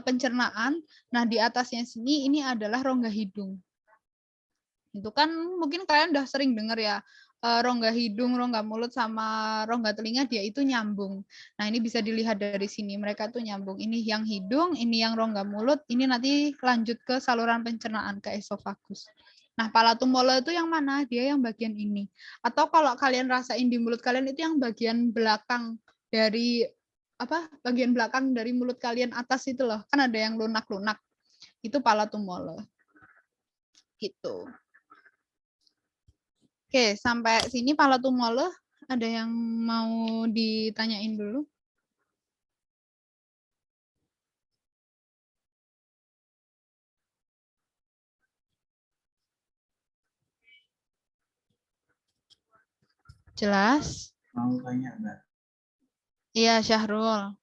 pencernaan. Nah, di atasnya sini ini adalah rongga hidung. Itu kan mungkin kalian udah sering dengar ya, rongga hidung, rongga mulut sama rongga telinga dia itu nyambung. Nah, ini bisa dilihat dari sini, mereka tuh nyambung. Ini yang hidung, ini yang rongga mulut, ini nanti lanjut ke saluran pencernaan ke esofagus. Nah, palatum mola itu yang mana? Dia yang bagian ini. Atau kalau kalian rasain di mulut kalian itu yang bagian belakang dari bagian belakang dari mulut kalian atas itu loh. Kan ada yang lunak-lunak. Itu palatum mola. Gitu. Oke, sampai sini palatum mola ada yang mau ditanyain dulu? Jelas? Mau tanya Mbak. Iya, Syahrul.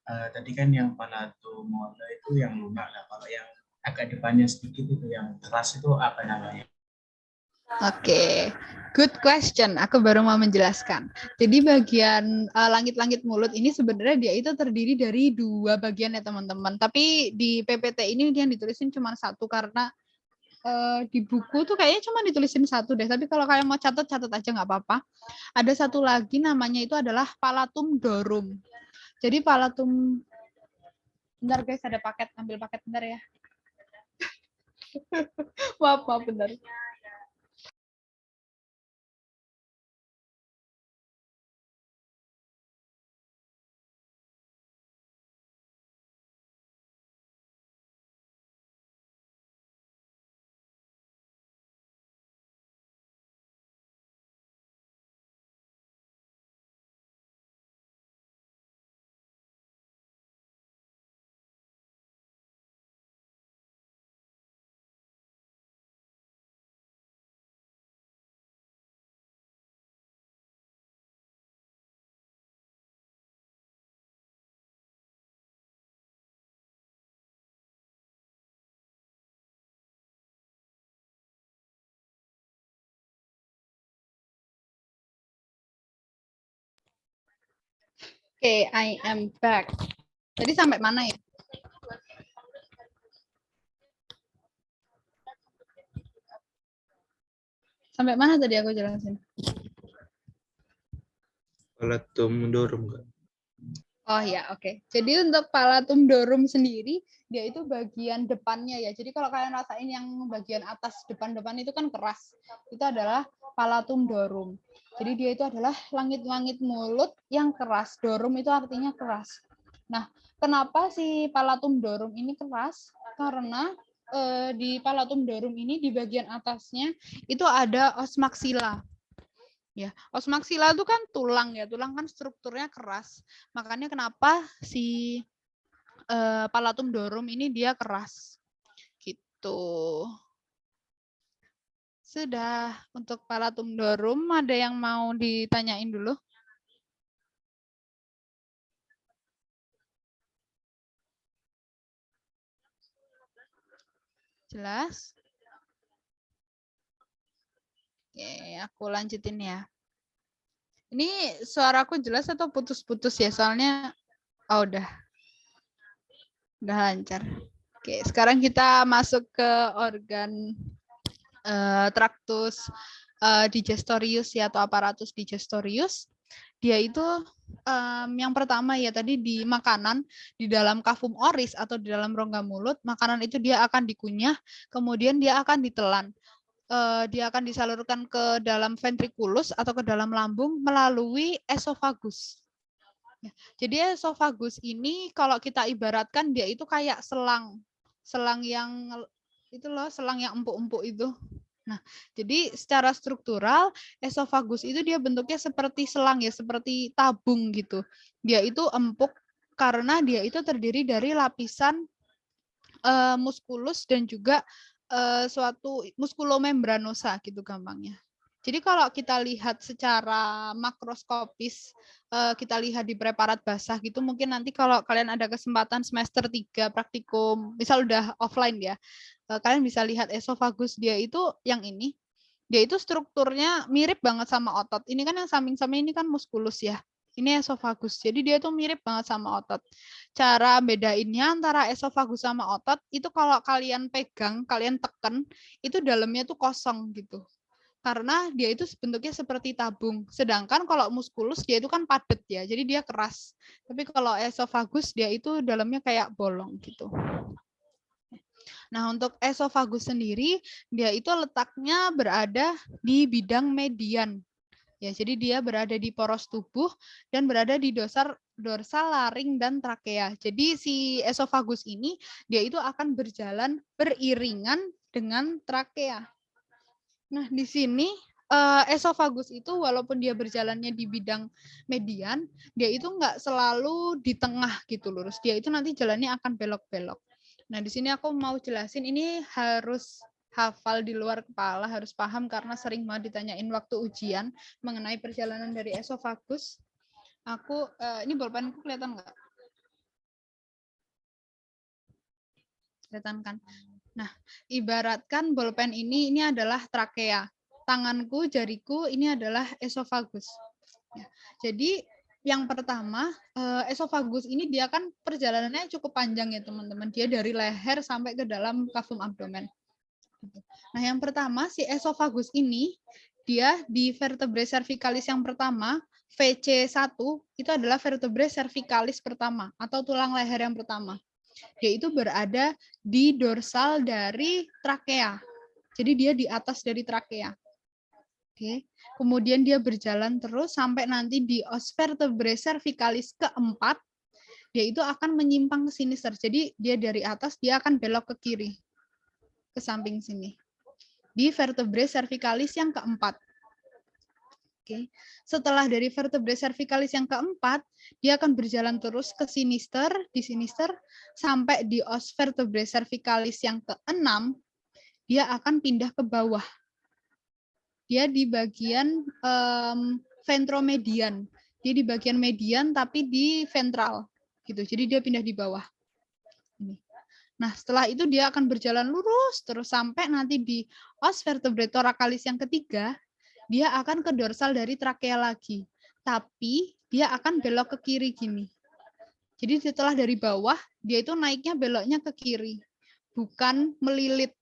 Tadi kan yang palatum mola itu yang lunak. Nah, kalau yang agak depannya sedikit itu yang keras itu apa namanya? Oke, good question. Aku baru mau menjelaskan. Jadi bagian langit-langit mulut ini sebenarnya dia itu terdiri dari 2 bagian ya teman-teman. Tapi di PPT ini yang ditulisin cuma 1 karena di buku tuh kayaknya cuma ditulisin 1 deh. Tapi kalau kalian mau catat aja nggak apa-apa. Ada 1 lagi namanya itu adalah palatum dorum. Jadi palatum, bentar guys ada paket, ambil paket bentar ya. maaf bentar. Oke, I am back. Tadi sampai mana ya? Sampai mana tadi aku jelasin? Palatum dorum Kak. Oh ya, oke. Jadi untuk palatum dorum sendiri, dia itu bagian depannya ya. Jadi kalau kalian rasain yang bagian atas depan-depan itu kan keras. Itu adalah palatum dorum. Jadi dia itu adalah langit-langit mulut yang keras. Dorum itu artinya keras. Nah, kenapa si palatum dorum ini keras? Karena di palatum dorum ini di bagian atasnya itu ada os maxilla. Ya, os maxilla itu kan tulang ya, tulang kan strukturnya keras. Makanya kenapa si palatum dorum ini dia keras. Gitu. Sudah, untuk palatum dorum ada yang mau ditanyain dulu? Jelas? Oke, aku lanjutin ya. Ini suaraku jelas atau putus-putus ya? Soalnya, udah lancar. Oke, sekarang kita masuk ke organ traktus digestorius ya, atau aparatus digestorius. Dia itu yang pertama ya tadi di makanan, di dalam kafum oris atau di dalam rongga mulut, makanan itu dia akan dikunyah, kemudian dia akan ditelan. Dia akan disalurkan ke dalam ventriculus atau ke dalam lambung melalui esofagus. Ya, jadi esofagus ini kalau kita ibaratkan dia itu kayak selang yang itu loh, selang yang empuk-empuk itu. Nah, jadi secara struktural esofagus itu dia bentuknya seperti selang ya, seperti tabung gitu. Dia itu empuk karena dia itu terdiri dari lapisan muskulus dan juga suatu muskulomembranosa gitu gampangnya. Jadi kalau kita lihat secara makroskopis, kita lihat di preparat basah gitu, mungkin nanti kalau kalian ada kesempatan semester 3 praktikum, misal udah offline ya, kalian bisa lihat esofagus dia itu yang ini. Dia itu strukturnya mirip banget sama otot. Ini kan yang samping-samping ini kan muskulus ya. Ini esofagus. Jadi dia tuh mirip banget sama otot. Cara bedainnya antara esofagus sama otot, itu kalau kalian pegang, kalian tekan, itu dalamnya tuh kosong gitu. Karena dia itu bentuknya seperti tabung. Sedangkan kalau muskulus dia itu kan padat ya, jadi dia keras. Tapi kalau esofagus dia itu dalamnya kayak bolong gitu. Nah, untuk esofagus sendiri, dia itu letaknya berada di bidang median. Ya, jadi dia berada di poros tubuh dan berada di dorsal laring dan trakea. Jadi si esofagus ini dia itu akan berjalan beriringan dengan trakea. Nah, di sini esofagus itu walaupun dia berjalannya di bidang median, dia itu nggak selalu di tengah gitu lurus. Dia itu nanti jalannya akan belok-belok. Nah, di sini aku mau jelasin, ini harus hafal di luar kepala, harus paham karena sering banget ditanyain waktu ujian mengenai perjalanan dari esofagus. Aku, ini bolpenku kelihatan nggak? Kelihatan kan? Nah, ibaratkan bolpen ini adalah trakea. Tanganku, jariku, ini adalah esofagus. Ya, jadi yang pertama, esofagus ini dia kan perjalanannya cukup panjang ya teman-teman. Dia dari leher sampai ke dalam kafum abdomen. Nah yang pertama, si esofagus ini, dia di vertebrae cervicalis yang pertama, VC1, itu adalah vertebrae cervicalis pertama, atau tulang leher yang pertama. Dia itu berada di dorsal dari trakea. Jadi dia di atas dari trakea. Oke. Kemudian dia berjalan terus sampai nanti di os vertebrae cervicalis keempat, dia itu akan menyimpang ke sinister. Jadi dia dari atas dia akan belok ke kiri, ke samping sini. Di vertebrae cervicalis yang keempat. Oke. Setelah dari vertebrae cervicalis yang keempat, dia akan berjalan terus ke sinister, di sinister sampai di os vertebrae cervicalis yang keenam, dia akan pindah ke bawah. Dia di bagian ventromedian. Dia di bagian median tapi di ventral gitu. Jadi dia pindah di bawah. Ini. Nah, setelah itu dia akan berjalan lurus terus sampai nanti di os vertebrae thoracalis yang ketiga, dia akan ke dorsal dari trakea lagi. Tapi dia akan belok ke kiri gini. Jadi setelah dari bawah, dia itu naiknya beloknya ke kiri. Bukan melilit.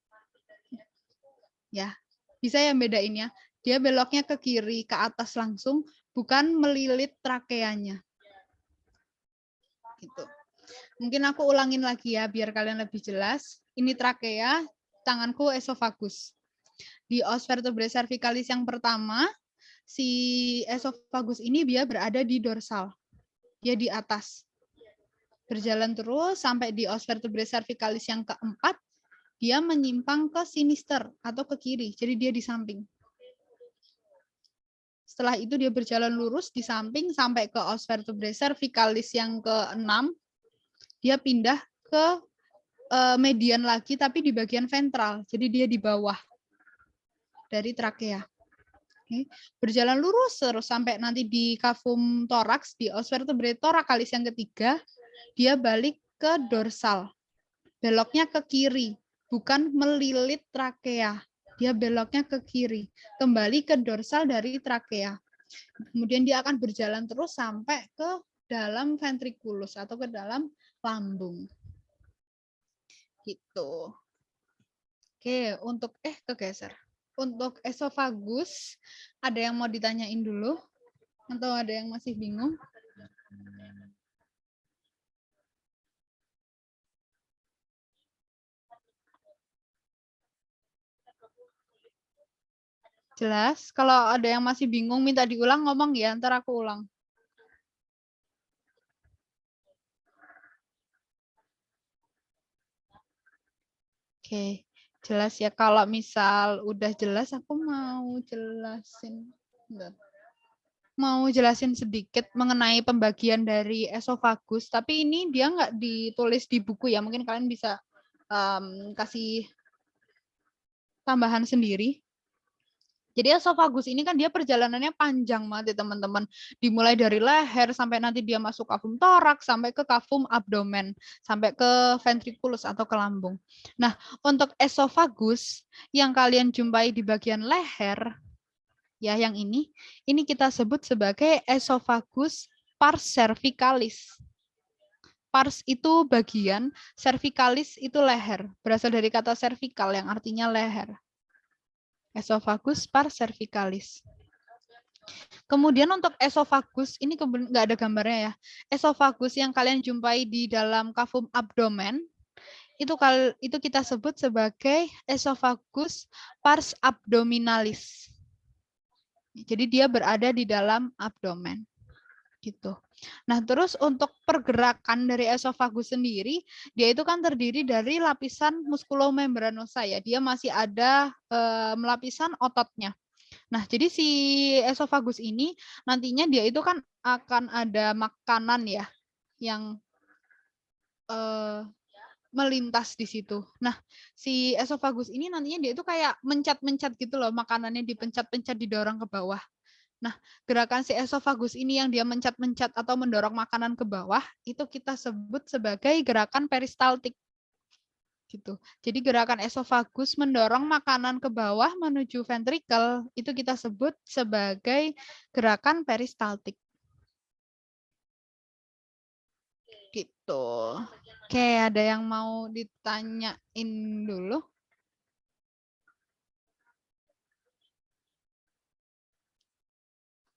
Ya, bisa ya bedainnya. Dia beloknya ke kiri, ke atas langsung, bukan melilit trakeanya. Gitu. Mungkin aku ulangin lagi ya, biar kalian lebih jelas. Ini trakea, tanganku esofagus. Di os vertebrae cervicalis yang pertama, si esofagus ini dia berada di dorsal. Dia di atas. Berjalan terus sampai di os vertebrae cervicalis yang keempat, dia menyimpang ke sinister atau ke kiri. Jadi dia di samping. Setelah itu dia berjalan lurus di samping sampai ke os vertebrae cervicalis yang ke-6. Dia pindah ke median lagi tapi di bagian ventral. Jadi dia di bawah dari trakea. Oke. Berjalan lurus terus sampai nanti di kafum toraks, di os vertebrae thoracalis yang ketiga, dia balik ke dorsal. Beloknya ke kiri, bukan melilit trakea. Dia beloknya ke kiri, kembali ke dorsal dari trakea. Kemudian dia akan berjalan terus sampai ke dalam ventriculus atau ke dalam lambung. Gitu. Oke, untuk kegeser. Untuk esofagus, ada yang mau ditanyain dulu? Atau ada yang masih bingung? Jelas? Kalau ada yang masih bingung minta diulang ngomong ya, ntar aku ulang. Oke, jelas ya. Kalau misal udah jelas, aku mau jelasin. Mau jelasin sedikit mengenai pembagian dari esofagus, tapi ini dia nggak ditulis di buku ya. Mungkin kalian bisa kasih tambahan sendiri. Jadi esofagus ini kan dia perjalanannya panjang banget ya teman-teman. Dimulai dari leher sampai nanti dia masuk kafum toraks sampai ke kafum abdomen, sampai ke ventriculus atau ke lambung. Nah, untuk esofagus yang kalian jumpai di bagian leher, ya yang ini kita sebut sebagai esofagus pars cervicalis. Pars itu bagian, cervicalis itu leher. Berasal dari kata cervical yang artinya leher. Esofagus pars cervicalis. Kemudian untuk esofagus, ini nggak ada gambarnya ya. Esofagus yang kalian jumpai di dalam kafum abdomen, itu kita sebut sebagai esofagus pars abdominalis. Jadi dia berada di dalam abdomen. Gitu. Nah, terus untuk pergerakan dari esofagus sendiri, dia itu kan terdiri dari lapisan muskulomembranosa ya. Dia masih ada lapisan ototnya. Nah, jadi si esofagus ini nantinya dia itu kan akan ada makanan ya yang melintas di situ. Nah, si esofagus ini nantinya dia itu kayak mencat-mencat gitu loh, makanannya dipencet-pencet didorong ke bawah. Nah, gerakan si esofagus ini yang dia mencat-mencat atau mendorong makanan ke bawah, itu kita sebut sebagai gerakan peristaltik. Gitu. Jadi gerakan esofagus mendorong makanan ke bawah menuju ventrikel, itu kita sebut sebagai gerakan peristaltik. Gitu. Oke, ada yang mau ditanyain dulu?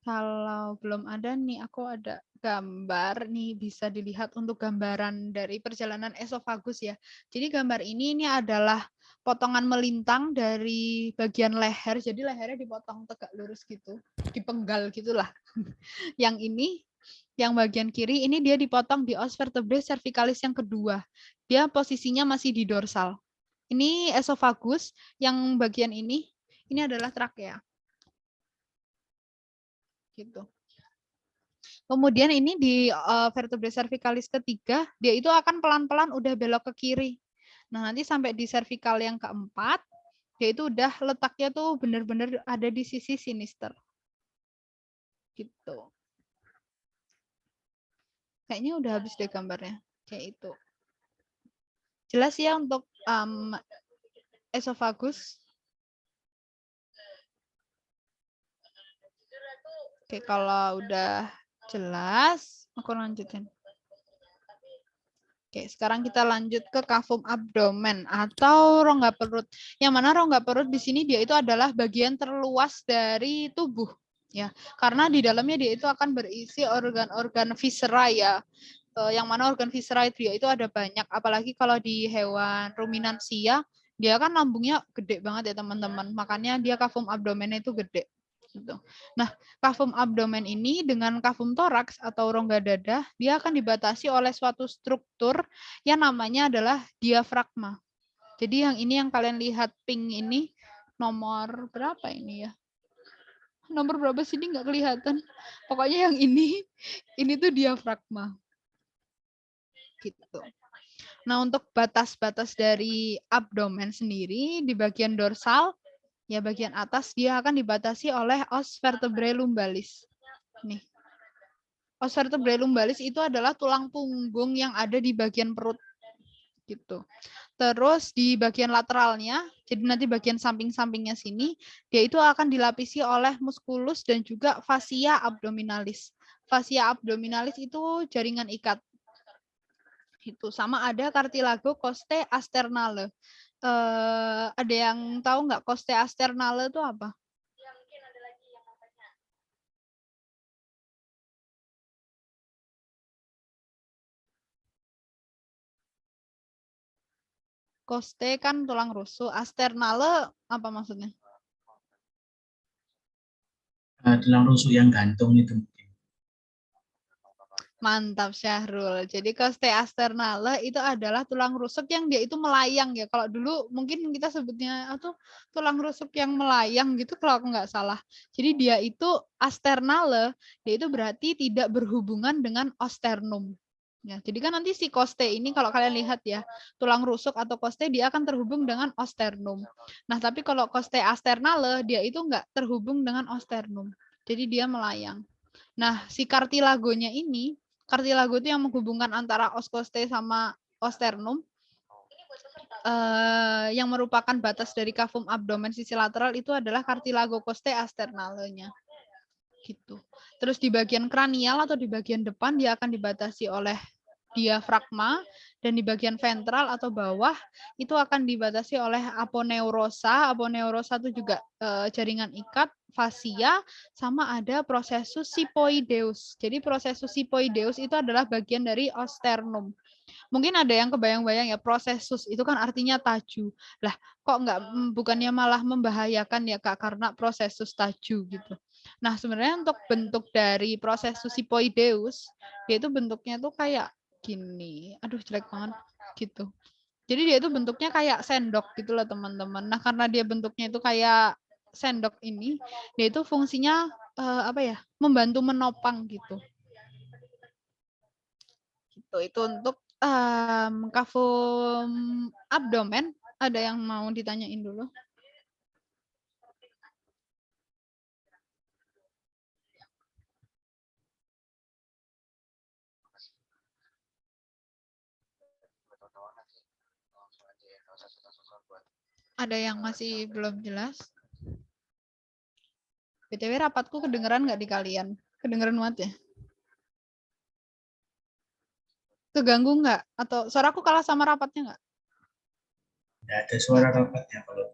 Kalau belum ada nih, aku ada gambar nih, bisa dilihat untuk gambaran dari perjalanan esofagus ya. Jadi gambar ini adalah potongan melintang dari bagian leher. Jadi lehernya dipotong tegak lurus gitu, dipenggal gitulah. Yang ini, yang bagian kiri ini dia dipotong di os vertebrae cervicalis yang kedua. Dia posisinya masih di dorsal. Ini esofagus, yang bagian ini adalah trakea. Gitu. Kemudian ini di vertebrae cervicalis ketiga, dia itu akan pelan-pelan udah belok ke kiri. Nah, nanti sampai di cervical yang keempat, dia itu udah letaknya tuh benar-benar ada di sisi sinister. Gitu. Kayaknya udah habis deh gambarnya. Kayak itu. Jelas ya untuk esofagus? Oke, kalau udah jelas, aku lanjutin. Oke, sekarang kita lanjut ke kafum abdomen atau rongga perut. Yang mana rongga perut di sini dia itu adalah bagian terluas dari tubuh, ya. Karena di dalamnya dia itu akan berisi organ-organ viscera ya. Yang mana organ viscera dia itu ada banyak, apalagi kalau di hewan ruminansia, dia kan lambungnya gede banget ya teman-teman. Makanya dia kafum abdomen itu gede. Gitu. Nah, kafum abdomen ini dengan kafum toraks atau rongga dada, dia akan dibatasi oleh suatu struktur yang namanya adalah diafragma. Jadi yang ini yang kalian lihat pink ini, nomor berapa ini ya? Nomor berapa sini nggak kelihatan. Pokoknya yang ini tuh diafragma. Gitu. Nah, untuk batas-batas dari abdomen sendiri di bagian dorsal, ya bagian atas dia akan dibatasi oleh os vertebrae lumbalis. Nih. Os vertebrae lumbalis itu adalah tulang punggung yang ada di bagian perut. Gitu. Terus di bagian lateralnya, jadi nanti bagian samping-sampingnya sini, dia itu akan dilapisi oleh musculus dan juga fascia abdominalis. Fascia abdominalis itu jaringan ikat. Itu sama ada cartilago costae asternale. Ada yang tahu nggak costae asternale itu apa? Costae kan tulang rusuk, asternale apa maksudnya? Tulang rusuk yang gantung itu. Mantap Syahrul. Jadi costae asternale itu adalah tulang rusuk yang dia itu melayang ya. Kalau dulu mungkin kita sebutnya atau tulang rusuk yang melayang gitu kalau aku nggak salah. Jadi dia itu asternale, dia itu berarti tidak berhubungan dengan osternum. Ya, jadi kan nanti si koste ini kalau kalian lihat ya, tulang rusuk atau koste dia akan terhubung dengan osternum. Nah, tapi kalau koste asternale dia itu enggak terhubung dengan osternum. Jadi dia melayang. Nah, si cartilagonya ini, cartilago itu yang menghubungkan antara os koste sama osternum, yang merupakan batas dari cavum abdomen sisi lateral itu adalah cartilago costae asternalenya. Gitu. Terus di bagian kranial atau di bagian depan dia akan dibatasi oleh diafragma, dan di bagian ventral atau bawah itu akan dibatasi oleh aponeurosa. Aponeurosa itu juga jaringan ikat, fascia, sama ada prosesus sipoideus. Jadi prosesus sipoideus itu adalah bagian dari osternum. Mungkin ada yang kebayang-bayang ya, prosesus itu kan artinya taju. Lah, kok enggak, bukannya malah membahayakan ya Kak karena prosesus taju gitu. Nah, sebenarnya untuk bentuk dari prosesus sipoideus, dia itu bentuknya tuh kayak gini. Aduh, jelek banget gitu. Jadi dia itu bentuknya kayak sendok gitu loh teman-teman. Nah, karena dia bentuknya itu kayak sendok ini, dia itu fungsinya apa ya? Membantu menopang gitu. Gitu. Itu untuk cavum abdomen. Ada yang mau ditanyain dulu? Ada yang masih belum jelas? BTW rapatku kedengeran nggak di kalian? Kedengeran banget ya? Keganggu nggak? Atau suaraku kalah sama rapatnya nggak? Nggak ada suara rapatnya kalau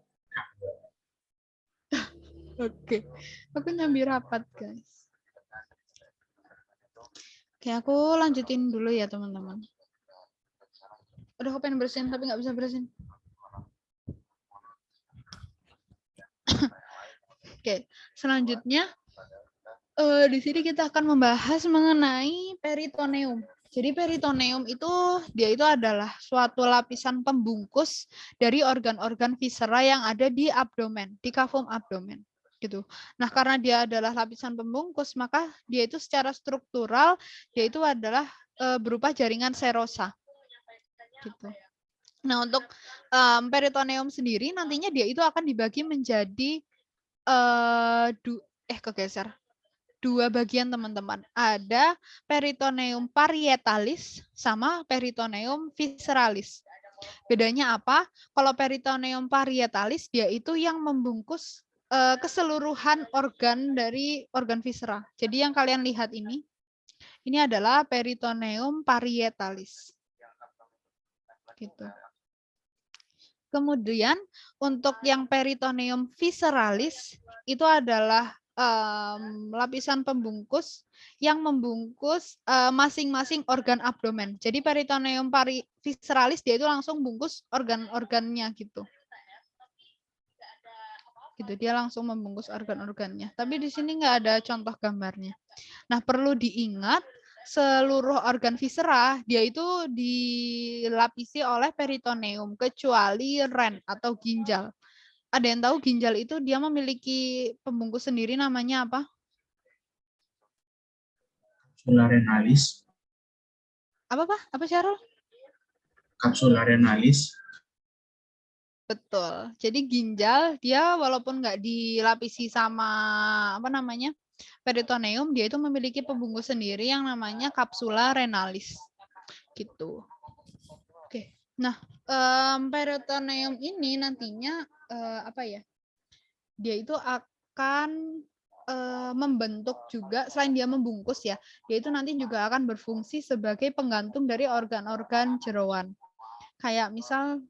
Oke. Aku nyambi rapat, guys. Oke, aku lanjutin dulu ya, teman-teman. Aduh, aku pengen bersihin, tapi nggak bisa bersihin. Oke, selanjutnya di sini kita akan membahas mengenai peritoneum. Jadi peritoneum itu dia itu adalah suatu lapisan pembungkus dari organ-organ viscera yang ada di abdomen, di cavum abdomen gitu. Nah, karena dia adalah lapisan pembungkus, maka dia itu secara struktural dia itu adalah berupa jaringan serosa. Gitu. Nah, untuk peritoneum sendiri nantinya dia itu akan dibagi menjadi kegeser dua bagian teman-teman. Ada peritoneum parietalis sama peritoneum visceralis. Bedanya apa? Kalau peritoneum parietalis dia itu yang membungkus keseluruhan organ dari organ viscera. Jadi yang kalian lihat ini adalah peritoneum parietalis. Gitu. Kemudian untuk yang peritoneum visceralis itu adalah lapisan pembungkus yang membungkus masing-masing organ abdomen. Jadi peritoneum visceralis dia itu langsung bungkus organ-organnya gitu. Gitu, dia langsung membungkus organ-organnya. Tapi di sini nggak ada contoh gambarnya. Nah, perlu diingat seluruh organ viscera dia itu dilapisi oleh peritoneum kecuali ren atau ginjal. Ada yang tahu ginjal itu dia memiliki pembungkus sendiri namanya apa? kapsula renalis. Apa Pak? Apa Syarul? Kapsula renalis. Betul. Jadi ginjal dia walaupun nggak dilapisi sama apa namanya peritoneum, dia itu memiliki pembungkus sendiri yang namanya kapsula renalis. Gitu. Oke. Nah, peritoneum ini nantinya apa ya? Dia itu akan membentuk juga, selain dia membungkus ya, dia itu nanti juga akan berfungsi sebagai penggantung dari organ-organ jeroan. Kayak misal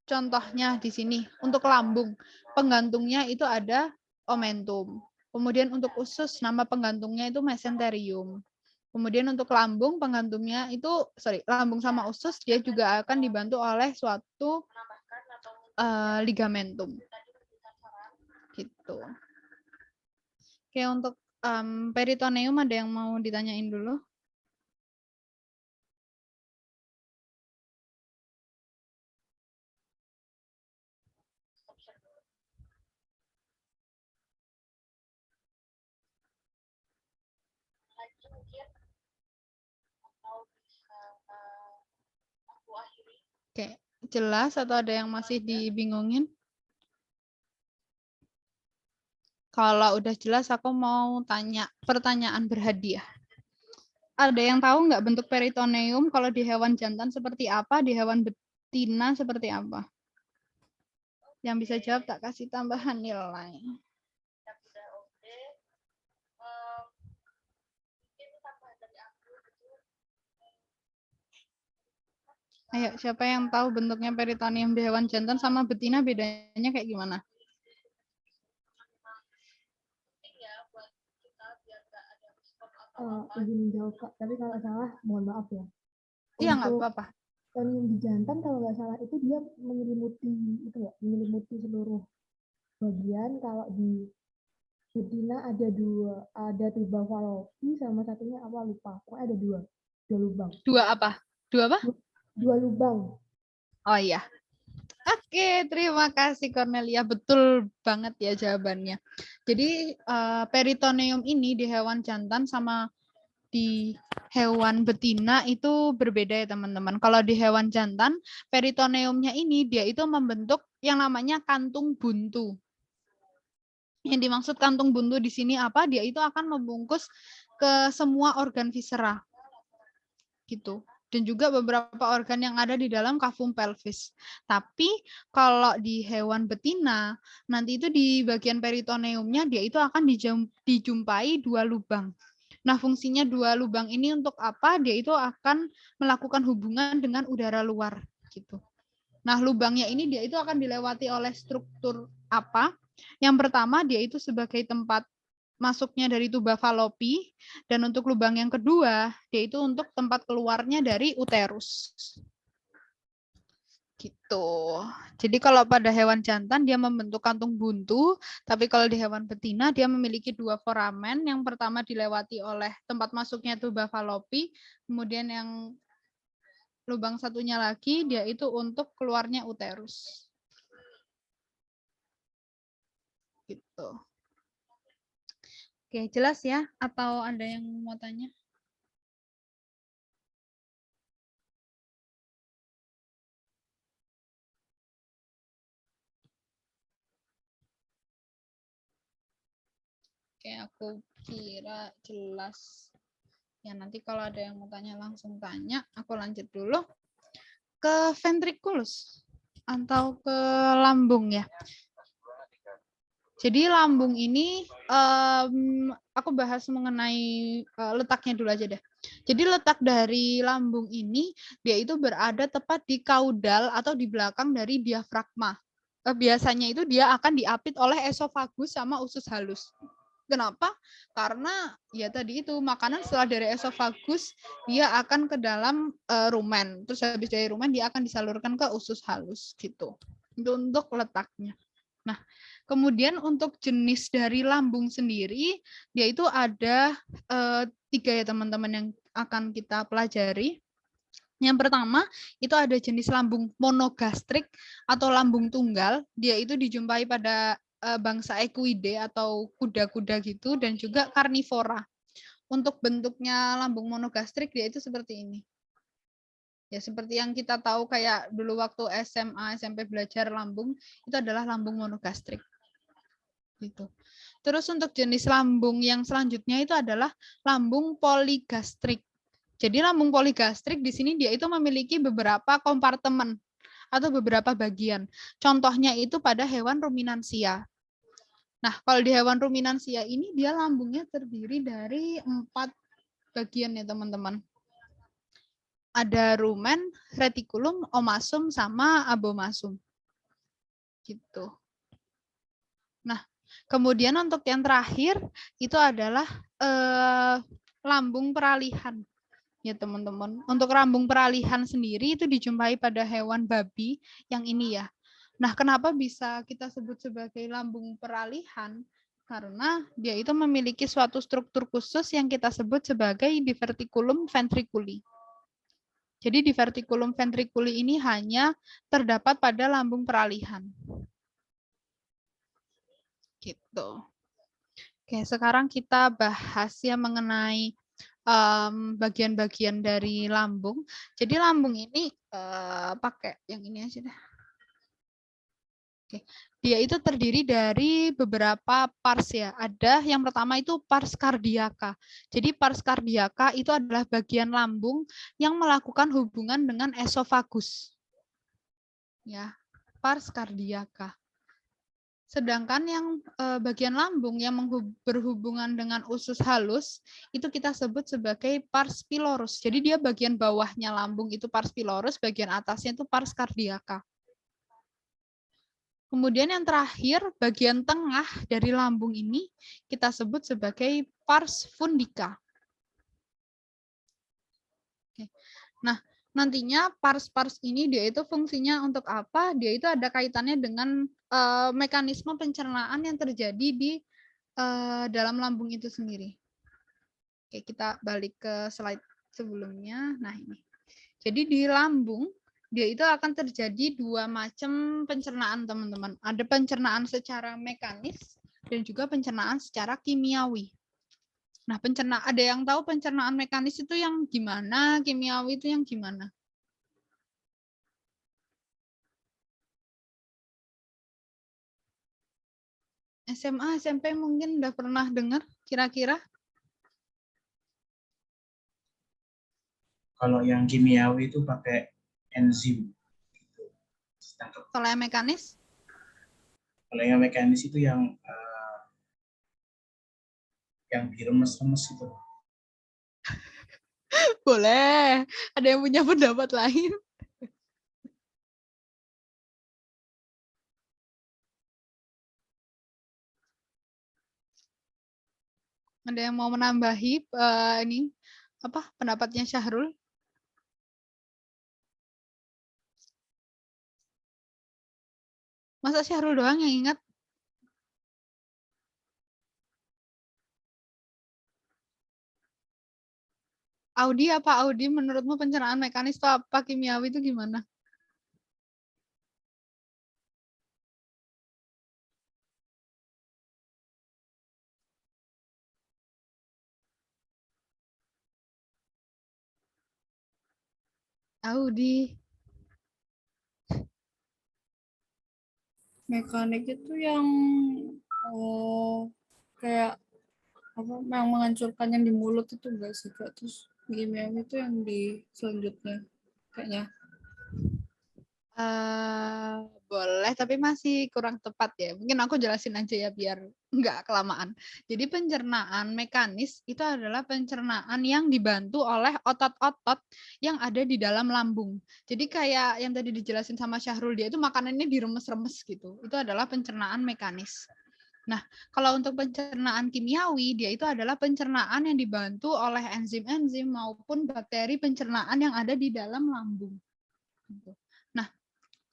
contohnya di sini untuk lambung, penggantungnya itu ada omentum. Kemudian untuk usus nama penggantungnya itu mesenterium. Kemudian untuk lambung penggantungnya itu lambung sama usus dia juga akan dibantu oleh suatu ligamentum. Gitu. Oke, untuk peritoneum ada yang mau ditanyain dulu? Oke, jelas atau ada yang masih dibingungin? Kalau udah jelas, aku mau tanya pertanyaan berhadiah. Ada yang tahu nggak bentuk peritoneum kalau di hewan jantan seperti apa, di hewan betina seperti apa? Yang bisa jawab tak kasih tambahan nilai. Ayo, siapa yang tahu bentuknya peritoneum di hewan jantan sama betina bedanya kayak gimana? Izin jawab Kak, tapi kalau salah mohon maaf ya. Iya, nggak Untuk apa-apa. peritoneum di jantan kalau nggak salah itu dia menyelimuti seluruh bagian. Kalau di betina ada tuba Fallopi sama satunya apa lupa. Pokoknya ada dua lubang. Dua apa? Dua apa? Dua lubang. Oh iya. Oke, terima kasih Cornelia. Betul banget ya jawabannya. Jadi peritoneum ini di hewan jantan sama di hewan betina itu berbeda ya teman-teman. Kalau di hewan jantan, peritoneumnya ini dia itu membentuk yang namanya kantung buntu. Yang dimaksud kantung buntu di sini apa? Dia itu akan membungkus ke semua organ viscera. Gitu. Dan juga beberapa organ yang ada di dalam kafum pelvis. Tapi kalau di hewan betina, nanti itu di bagian peritoneumnya dia itu akan dijumpai dua lubang. Nah, fungsinya dua lubang ini untuk apa? Dia itu akan melakukan hubungan dengan udara luar gitu. Nah, lubangnya ini dia itu akan dilewati oleh struktur apa? Yang pertama dia itu sebagai tempat masuknya dari tuba Fallopi, dan untuk lubang yang kedua, yaitu untuk tempat keluarnya dari uterus. Gitu. Jadi kalau pada hewan jantan dia membentuk kantung buntu, tapi kalau di hewan betina dia memiliki dua foramen. Yang pertama dilewati oleh tempat masuknya tuba Fallopi, kemudian yang lubang satunya lagi dia itu untuk keluarnya uterus. Gitu. Oke, jelas ya? Atau ada yang mau tanya? Oke, aku kira jelas. Ya, nanti kalau ada yang mau tanya langsung tanya. Aku lanjut dulu ke ventriculus atau ke lambung ya. Jadi lambung ini aku bahas mengenai letaknya dulu aja deh. Jadi letak dari lambung ini dia itu berada tepat di kaudal atau di belakang dari diafragma. Biasanya itu dia akan diapit oleh esofagus sama usus halus. Kenapa? Karena ya tadi itu makanan setelah dari esofagus dia akan ke dalam rumen. Terus habis dari rumen dia akan disalurkan ke usus halus gitu. Itu untuk letaknya. Nah, kemudian untuk jenis dari lambung sendiri, dia itu ada 3 ya teman-teman yang akan kita pelajari. Yang pertama, itu ada jenis lambung monogastrik atau lambung tunggal. Dia itu dijumpai pada bangsa equide atau kuda-kuda gitu, dan juga karnivora. Untuk bentuknya lambung monogastrik, dia itu seperti ini. Ya, seperti yang kita tahu kayak dulu waktu SMA, SMP belajar lambung, itu adalah lambung monogastrik. Gitu. Terus untuk jenis lambung yang selanjutnya itu adalah lambung poligastrik. Jadi lambung poligastrik di sini dia itu memiliki beberapa kompartemen atau beberapa bagian. Contohnya itu pada hewan ruminansia. Nah, kalau di hewan ruminansia ini dia lambungnya terdiri dari 4 bagian ya teman-teman. Ada rumen, retikulum, omasum, sama abomasum. Gitu. Nah, kemudian untuk yang terakhir itu adalah lambung peralihan. Ya teman-teman, untuk lambung peralihan sendiri itu dijumpai pada hewan babi yang ini ya. Nah, kenapa bisa kita sebut sebagai lambung peralihan? Karena dia itu memiliki suatu struktur khusus yang kita sebut sebagai diverticulum ventriculi. Jadi diverticulum ventriculi ini hanya terdapat pada lambung peralihan. Gitu. Oke, sekarang kita bahas ya mengenai bagian-bagian dari lambung. Jadi lambung ini pakai yang ini aja deh. Oke. Dia itu terdiri dari beberapa pars ya. Ada yang pertama itu pars kardiaka. Jadi pars kardiaka itu adalah bagian lambung yang melakukan hubungan dengan esofagus. Ya, pars kardiaka. Sedangkan yang bagian lambung yang berhubungan dengan usus halus itu kita sebut sebagai pars pylorus. Jadi dia bagian bawahnya lambung itu pars pylorus, bagian atasnya itu pars kardiaka. Kemudian yang terakhir, bagian tengah dari lambung ini kita sebut sebagai pars fundica. Oke. Nah, nantinya pars-pars ini dia itu fungsinya untuk apa? Dia itu ada kaitannya dengan mekanisme pencernaan yang terjadi di dalam lambung itu sendiri. Oke, kita balik ke slide sebelumnya. Nah, ini. Jadi di lambung dia itu akan terjadi dua macam pencernaan, teman-teman. Ada pencernaan secara mekanis dan juga pencernaan secara kimiawi. Nah, ada yang tahu pencernaan mekanis itu yang gimana, kimiawi itu yang gimana? SMA, SMP mungkin udah pernah dengar kira-kira? Kalau yang kimiawi itu pakai enzim. Kalau yang mekanis? Kalau yang mekanis itu yang diremes-remes itu. Boleh. Ada yang punya pendapat lain? Ada yang mau menambahi ini apa pendapatnya Syahrul? Masa Syahrul doang yang ingat? Audi apa Audi? Menurutmu pencernaan mekanis itu apa? Kimiawi itu gimana? Audi. Mekanik itu yang kayak apa yang menghancurkan yang di mulut itu enggak sih Kak? Terus kimiawi itu yang di selanjutnya kayaknya. Boleh, tapi masih kurang tepat ya. Mungkin aku jelasin aja ya biar nggak kelamaan. Jadi pencernaan mekanis itu adalah pencernaan yang dibantu oleh otot-otot yang ada di dalam lambung. Jadi kayak yang tadi dijelasin sama Syahrul, dia itu makanannya diremes-remes gitu. Itu adalah pencernaan mekanis. Nah, kalau untuk pencernaan kimiawi, dia itu adalah pencernaan yang dibantu oleh enzim-enzim maupun bakteri pencernaan yang ada di dalam lambung. Nah,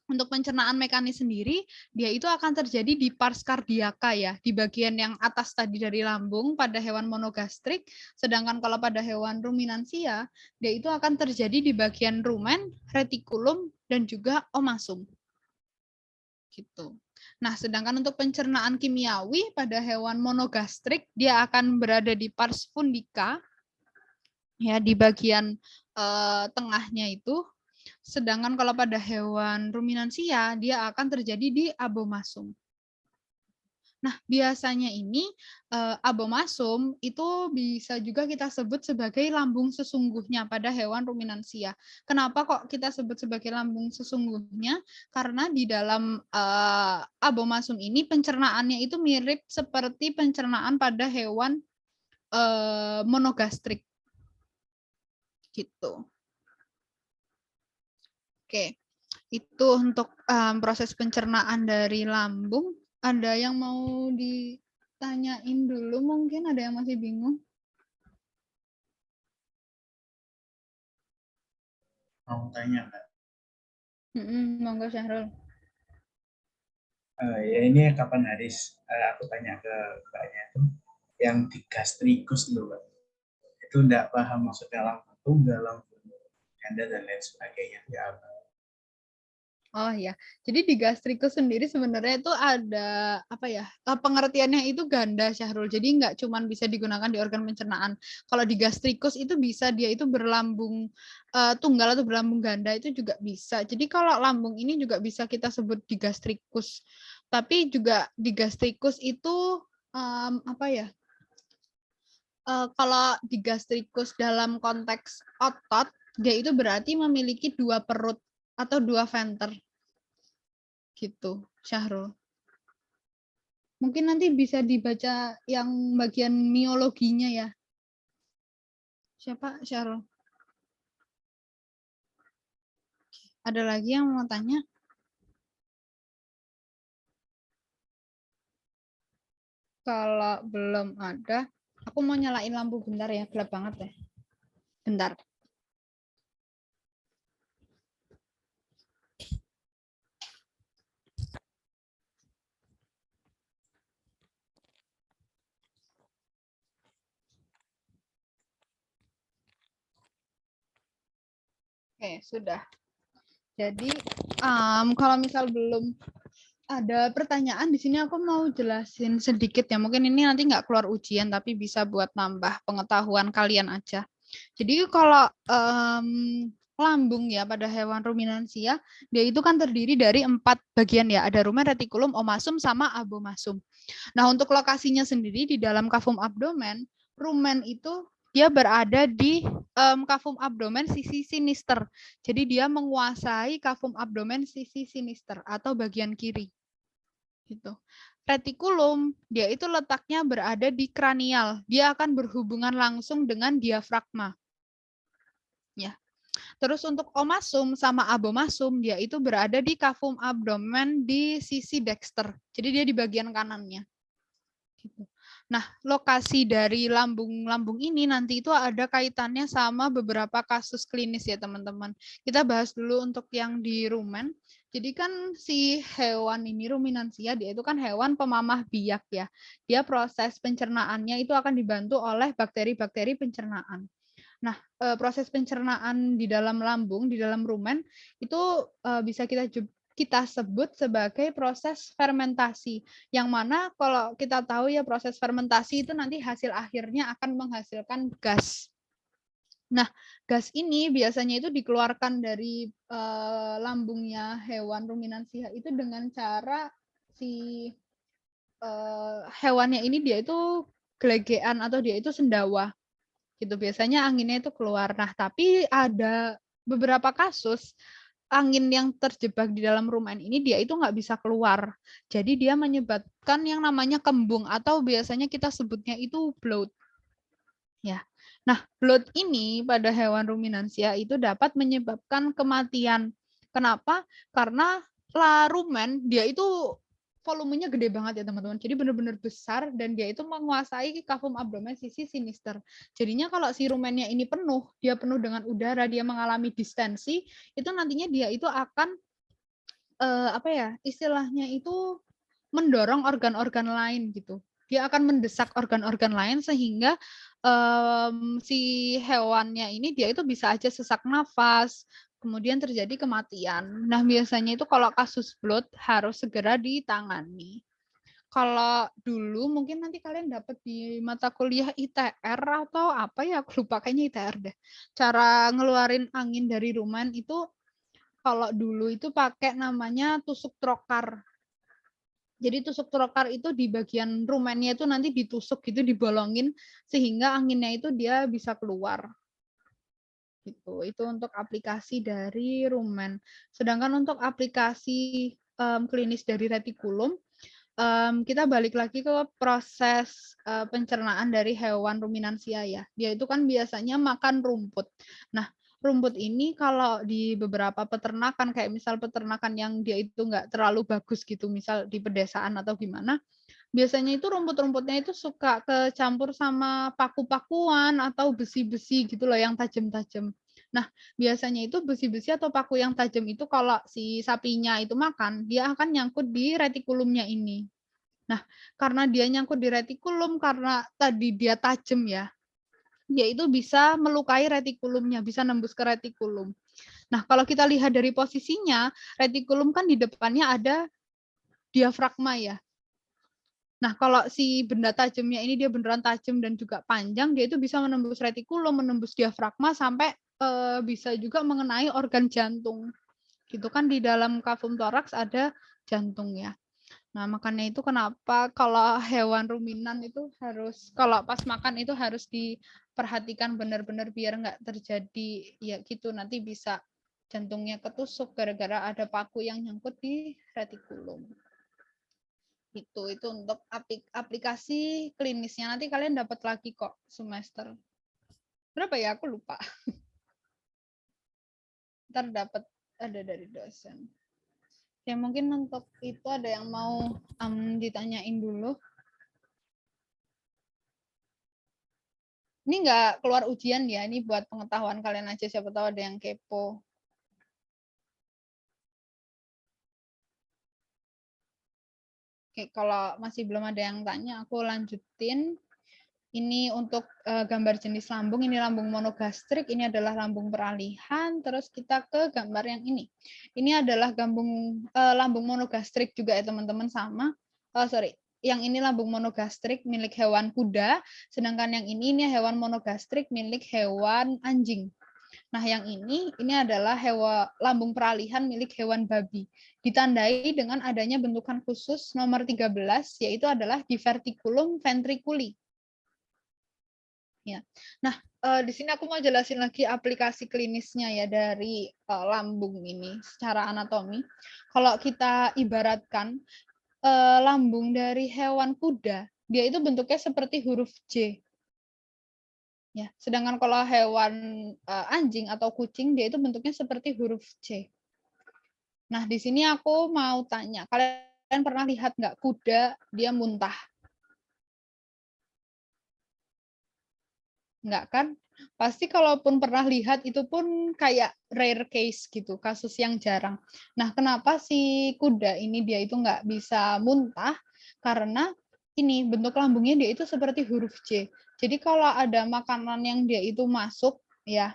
untuk pencernaan mekanis sendiri, dia itu akan terjadi di pars kardiaka ya, di bagian yang atas tadi dari lambung pada hewan monogastrik, sedangkan kalau pada hewan ruminansia, dia itu akan terjadi di bagian rumen, retikulum, dan juga omasum. Gitu. Nah, sedangkan untuk pencernaan kimiawi pada hewan monogastrik, dia akan berada di pars fundica, ya di bagian tengahnya itu. Sedangkan kalau pada hewan ruminansia, dia akan terjadi di abomasum. Nah, biasanya ini abomasum itu bisa juga kita sebut sebagai lambung sesungguhnya pada hewan ruminansia. Kenapa kok kita sebut sebagai lambung sesungguhnya? Karena di dalam abomasum ini pencernaannya itu mirip seperti pencernaan pada hewan monogastrik. Gitu. Oke, itu untuk proses pencernaan dari lambung. Ada yang mau ditanyain dulu mungkin? Ada yang masih bingung? Mau tanya Kak? Monggo Syahrul. Ya ini kapan Haris? Aku tanya ke Mbaknya itu yang di gastrikus loh Mbak. Itu enggak paham maksudnya lambung tunggal, lambung ganda dan lain sebagainya. Ya apa? Oh ya, jadi di gastrikus sendiri sebenarnya itu ada apa ya, pengertiannya itu ganda Syahrul. Jadi nggak cuman bisa digunakan di organ pencernaan. Kalau di gastrikus itu bisa dia itu berlambung tunggal atau berlambung ganda itu juga bisa. Jadi kalau lambung ini juga bisa kita sebut di gastrikus. Tapi juga di gastrikus itu apa ya? Kalau di gastrikus dalam konteks otot, dia itu berarti memiliki 2 perut atau 2 venter. Gitu, Syahrul. Mungkin nanti bisa dibaca yang bagian miologinya ya. Siapa, Syahrul? Ada lagi yang mau tanya? Kalau belum ada, aku mau nyalain lampu bentar ya, gelap banget ya. Bentar. Oke, sudah. Jadi, kalau misal belum ada pertanyaan di sini, aku mau jelasin sedikit ya. Mungkin ini nanti nggak keluar ujian, tapi bisa buat nambah pengetahuan kalian aja. Jadi kalau lambung ya pada hewan ruminansia, dia itu kan terdiri dari 4 bagian ya. Ada rumen, retikulum, omasum, sama abomasum. Nah, untuk lokasinya sendiri di dalam kafum abdomen, rumen itu dia berada di kafum abdomen sisi sinister. Jadi dia menguasai kafum abdomen sisi sinister atau bagian kiri. Gitu. Retikulum, dia itu letaknya berada di kranial. Dia akan berhubungan langsung dengan diafragma. Ya. Terus untuk omasum sama abomasum, dia itu berada di kafum abdomen di sisi dexter. Jadi dia di bagian kanannya. Gitu. Nah, lokasi dari lambung-lambung ini nanti itu ada kaitannya sama beberapa kasus klinis ya teman-teman. Kita bahas dulu untuk yang di rumen. Jadi kan si hewan ini ruminansia, dia itu kan hewan pemamah biak ya. Dia proses pencernaannya itu akan dibantu oleh bakteri-bakteri pencernaan. Nah, proses pencernaan di dalam lambung, di dalam rumen, itu bisa kita sebut sebagai proses fermentasi. Yang mana kalau kita tahu ya proses fermentasi itu nanti hasil akhirnya akan menghasilkan gas. Nah, gas ini biasanya itu dikeluarkan dari lambungnya hewan ruminansia itu dengan cara si hewannya ini dia itu gelegean atau dia itu sendawa. Gitu biasanya anginnya itu keluar. Nah, tapi ada beberapa kasus angin yang terjebak di dalam rumen ini dia itu nggak bisa keluar. Jadi dia menyebabkan yang namanya kembung atau biasanya kita sebutnya itu bloat. Ya. Nah, bloat ini pada hewan ruminansia itu dapat menyebabkan kematian. Kenapa? Karena rumen dia itu volumenya gede banget ya teman-teman. Jadi benar-benar besar dan dia itu menguasai kafum abdomen sisi sinister. Jadinya kalau si rumennya ini penuh, dia penuh dengan udara, dia mengalami distensi, itu nantinya dia itu akan apa ya? Istilahnya itu mendorong organ-organ lain gitu. Dia akan mendesak organ-organ lain sehingga si hewannya ini dia itu bisa aja sesak nafas, kemudian terjadi kematian. Nah, biasanya itu kalau kasus bloat harus segera ditangani. Kalau dulu mungkin nanti kalian dapat di mata kuliah ITR atau apa ya, aku lupa kayaknya ITR deh. Cara ngeluarin angin dari rumen itu kalau dulu itu pakai namanya tusuk trokar. Jadi tusuk trokar itu di bagian rumennya itu nanti ditusuk gitu, dibolongin sehingga anginnya itu dia bisa keluar. Gitu. Itu untuk aplikasi dari rumen. Sedangkan untuk aplikasi klinis dari retikulum, kita balik lagi ke proses pencernaan dari hewan ruminansia ya. Dia itu kan biasanya makan rumput. Nah, rumput ini kalau di beberapa peternakan, kayak misal peternakan yang dia itu nggak terlalu bagus gitu, misal di pedesaan atau gimana, biasanya itu rumput-rumputnya itu suka kecampur sama paku-pakuan atau besi-besi gitu loh yang tajam-tajam. Nah, biasanya itu besi-besi atau paku yang tajam itu kalau si sapinya itu makan, dia akan nyangkut di retikulumnya ini. Nah, karena dia nyangkut di retikulum, karena tadi dia tajam ya, dia itu bisa melukai retikulumnya, bisa nembus ke retikulum. Nah, kalau kita lihat dari posisinya, retikulum kan di depannya ada diafragma ya. Nah, kalau si benda tajamnya ini dia beneran tajam dan juga panjang, dia itu bisa menembus retikulum, menembus diafragma sampai bisa juga mengenai organ jantung. Gitu kan di dalam kavum toraks ada jantung ya. Nah, makanya itu kenapa kalau hewan ruminan itu harus, kalau pas makan itu harus diperhatikan benar-benar biar nggak terjadi ya gitu, nanti bisa jantungnya ketusuk gara-gara ada paku yang nyangkut di retikulum. Itu untuk aplikasi klinisnya. Nanti kalian dapat lagi kok semester. Berapa ya? Aku lupa. Ntar dapat ada dari dosen. Ya mungkin untuk itu ada yang mau ditanyain dulu. Ini nggak keluar ujian ya, ini buat pengetahuan kalian aja, siapa tahu ada yang kepo. Oke, kalau masih belum ada yang tanya, aku lanjutin. Ini untuk gambar jenis lambung, ini lambung monogastrik, ini adalah lambung peralihan, terus kita ke gambar yang ini. Ini adalah lambung monogastrik juga ya teman-teman, sama. Yang ini lambung monogastrik milik hewan kuda, sedangkan yang ini hewan monogastrik milik hewan anjing. Nah, yang ini adalah lambung peralihan milik hewan babi. Ditandai dengan adanya bentukan khusus nomor 13, yaitu adalah diverticulum ventriculi. Ya. Nah, di sini aku mau jelasin lagi aplikasi klinisnya ya dari lambung ini secara anatomi. Kalau kita ibaratkan lambung dari hewan kuda, dia itu bentuknya seperti huruf J. Ya, sedangkan kalau hewan anjing atau kucing, dia itu bentuknya seperti huruf C. Nah, di sini aku mau tanya, kalian pernah lihat nggak kuda dia muntah? Nggak kan? Pasti kalaupun pernah lihat itu pun kayak rare case gitu, kasus yang jarang. Nah, kenapa si kuda ini dia itu nggak bisa muntah? Karena ini bentuk lambungnya dia itu seperti huruf C. Jadi kalau ada makanan yang dia itu masuk, ya,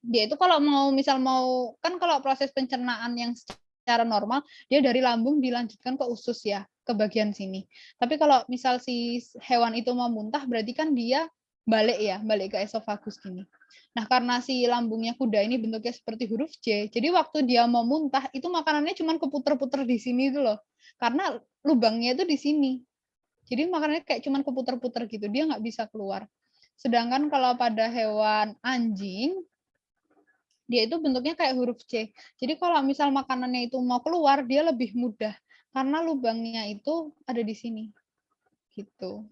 dia itu kalau kan kalau proses pencernaan yang secara normal, dia dari lambung dilanjutkan ke usus ya, ke bagian sini. Tapi kalau misal si hewan itu mau muntah, berarti kan dia balik ke esofagus gini. Nah, karena si lambungnya kuda ini bentuknya seperti huruf J, jadi waktu dia mau muntah, itu makanannya cuma keputer-puter di sini itu loh. Karena lubangnya itu di sini. Jadi makanannya kayak cuma keputer-puter gitu, dia nggak bisa keluar. Sedangkan kalau pada hewan anjing, dia itu bentuknya kayak huruf C. Jadi kalau misal makanannya itu mau keluar, dia lebih mudah. Karena lubangnya itu ada di sini. Gitu.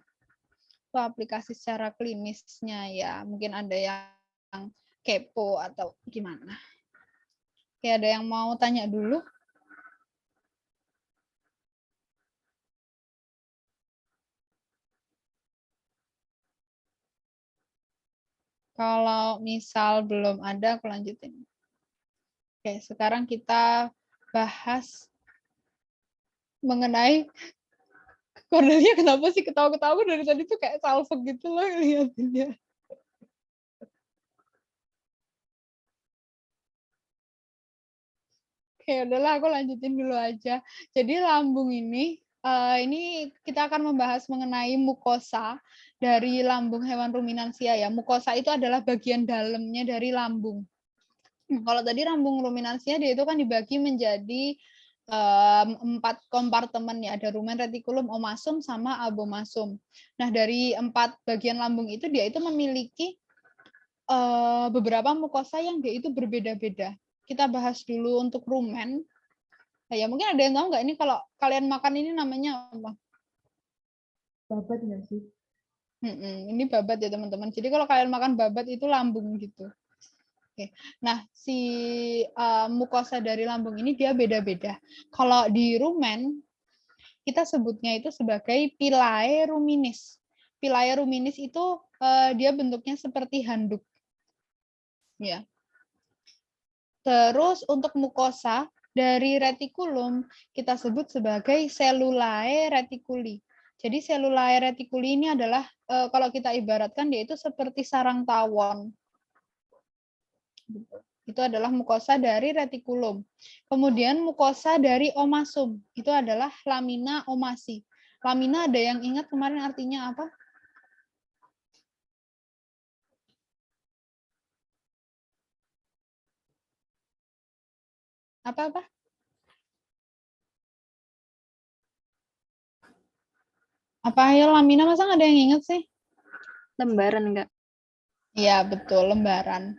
Itu aplikasi secara klinisnya ya. Mungkin ada yang kepo atau gimana. Oke, ada yang mau tanya dulu? Kalau misal belum ada, aku lanjutin. Oke, sekarang kita bahas mengenai Cornelia kenapa sih ketawa-ketawa dari tadi tuh kayak salfok gitu loh liatinnya. Oke, udahlah aku lanjutin dulu aja. Jadi lambung ini kita akan membahas mengenai mukosa dari lambung hewan ruminansia ya. Mukosa itu adalah bagian dalamnya dari lambung. Kalau tadi lambung ruminansia dia itu kan dibagi menjadi 4 kompartemen ya, ada rumen, retikulum, omasum, sama abomasum. Nah, dari 4 bagian lambung itu dia itu memiliki beberapa mukosa yang dia itu berbeda-beda. Kita bahas dulu untuk rumen. Nah, ya mungkin ada yang tahu nggak ini kalau kalian makan ini namanya apa? Babat nggak sih? Ini babat ya teman-teman. Jadi kalau kalian makan babat itu lambung gitu. Oke. Nah, si mukosa dari lambung ini dia beda-beda. Kalau di rumen, kita sebutnya itu sebagai pilae ruminis. Pilae ruminis itu dia bentuknya seperti handuk. Ya. Terus untuk mukosa dari retikulum kita sebut sebagai selulae reticuli. Jadi selulae reticuli ini adalah kalau kita ibaratkan dia itu seperti sarang tawon. itu adalah mukosa dari retikulum. Kemudian mukosa dari omasum, itu adalah lamina omasi. Lamina ada yang ingat kemarin artinya apa? Apa-apa? Apa ya lamina, masa nggak ada yang ingat sih? Lembaran enggak? Iya, betul, lembaran.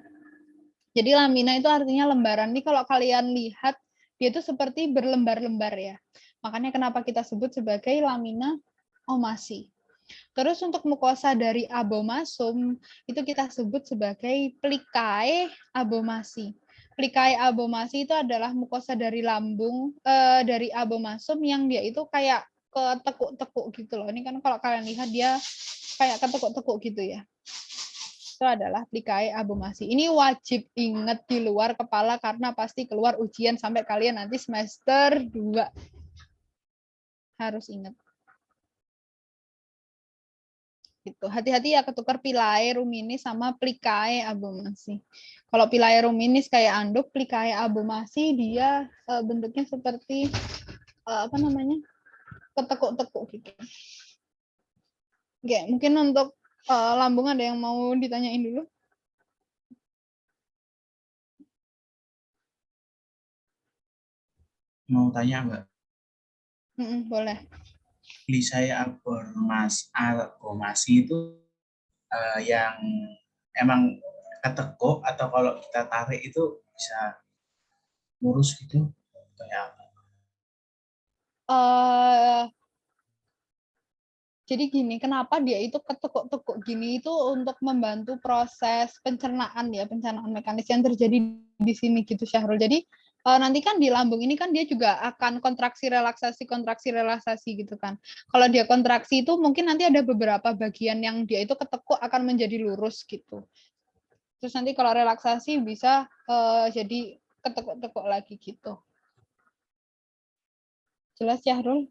Jadi lamina itu artinya lembaran. Ini kalau kalian lihat, dia itu seperti berlembar-lembar ya. Makanya kenapa kita sebut sebagai lamina omasi. Terus untuk mukosa dari abomasum, itu kita sebut sebagai plicae abomasi. Plicae abomasi itu adalah mukosa dari lambung, dari abomasum yang dia itu kayak ketekuk-tekuk gitu loh. Ini kan kalau kalian lihat dia kayak ketekuk-tekuk gitu ya. Itu adalah plicae abomasi. Ini wajib ingat di luar kepala karena pasti keluar ujian sampai kalian nanti semester 2. Harus ingat. Gitu. Hati-hati ya ketukar pilae ruminis sama plicae abomasi. Kalau pilae ruminis kayak anduk, plicae abomasi dia bentuknya seperti apa namanya? Ketekuk-tekuk gitu. Oke, mungkin untuk lambung ada yang mau ditanyain dulu? Mau tanya nggak? Boleh. Plicae abomasi itu yang emang ketekuk atau kalau kita tarik itu bisa lurus gitu kayak Jadi gini, kenapa dia itu ketekuk-tekuk gini itu untuk membantu proses pencernaan ya, pencernaan mekanis yang terjadi di sini gitu Syahrul. Jadi nanti kan di lambung ini kan dia juga akan kontraksi relaksasi gitu kan. Kalau dia kontraksi itu mungkin nanti ada beberapa bagian yang dia itu ketekuk akan menjadi lurus gitu. Terus nanti kalau relaksasi bisa jadi ketekuk-tekuk lagi gitu. Jelas Syahrul?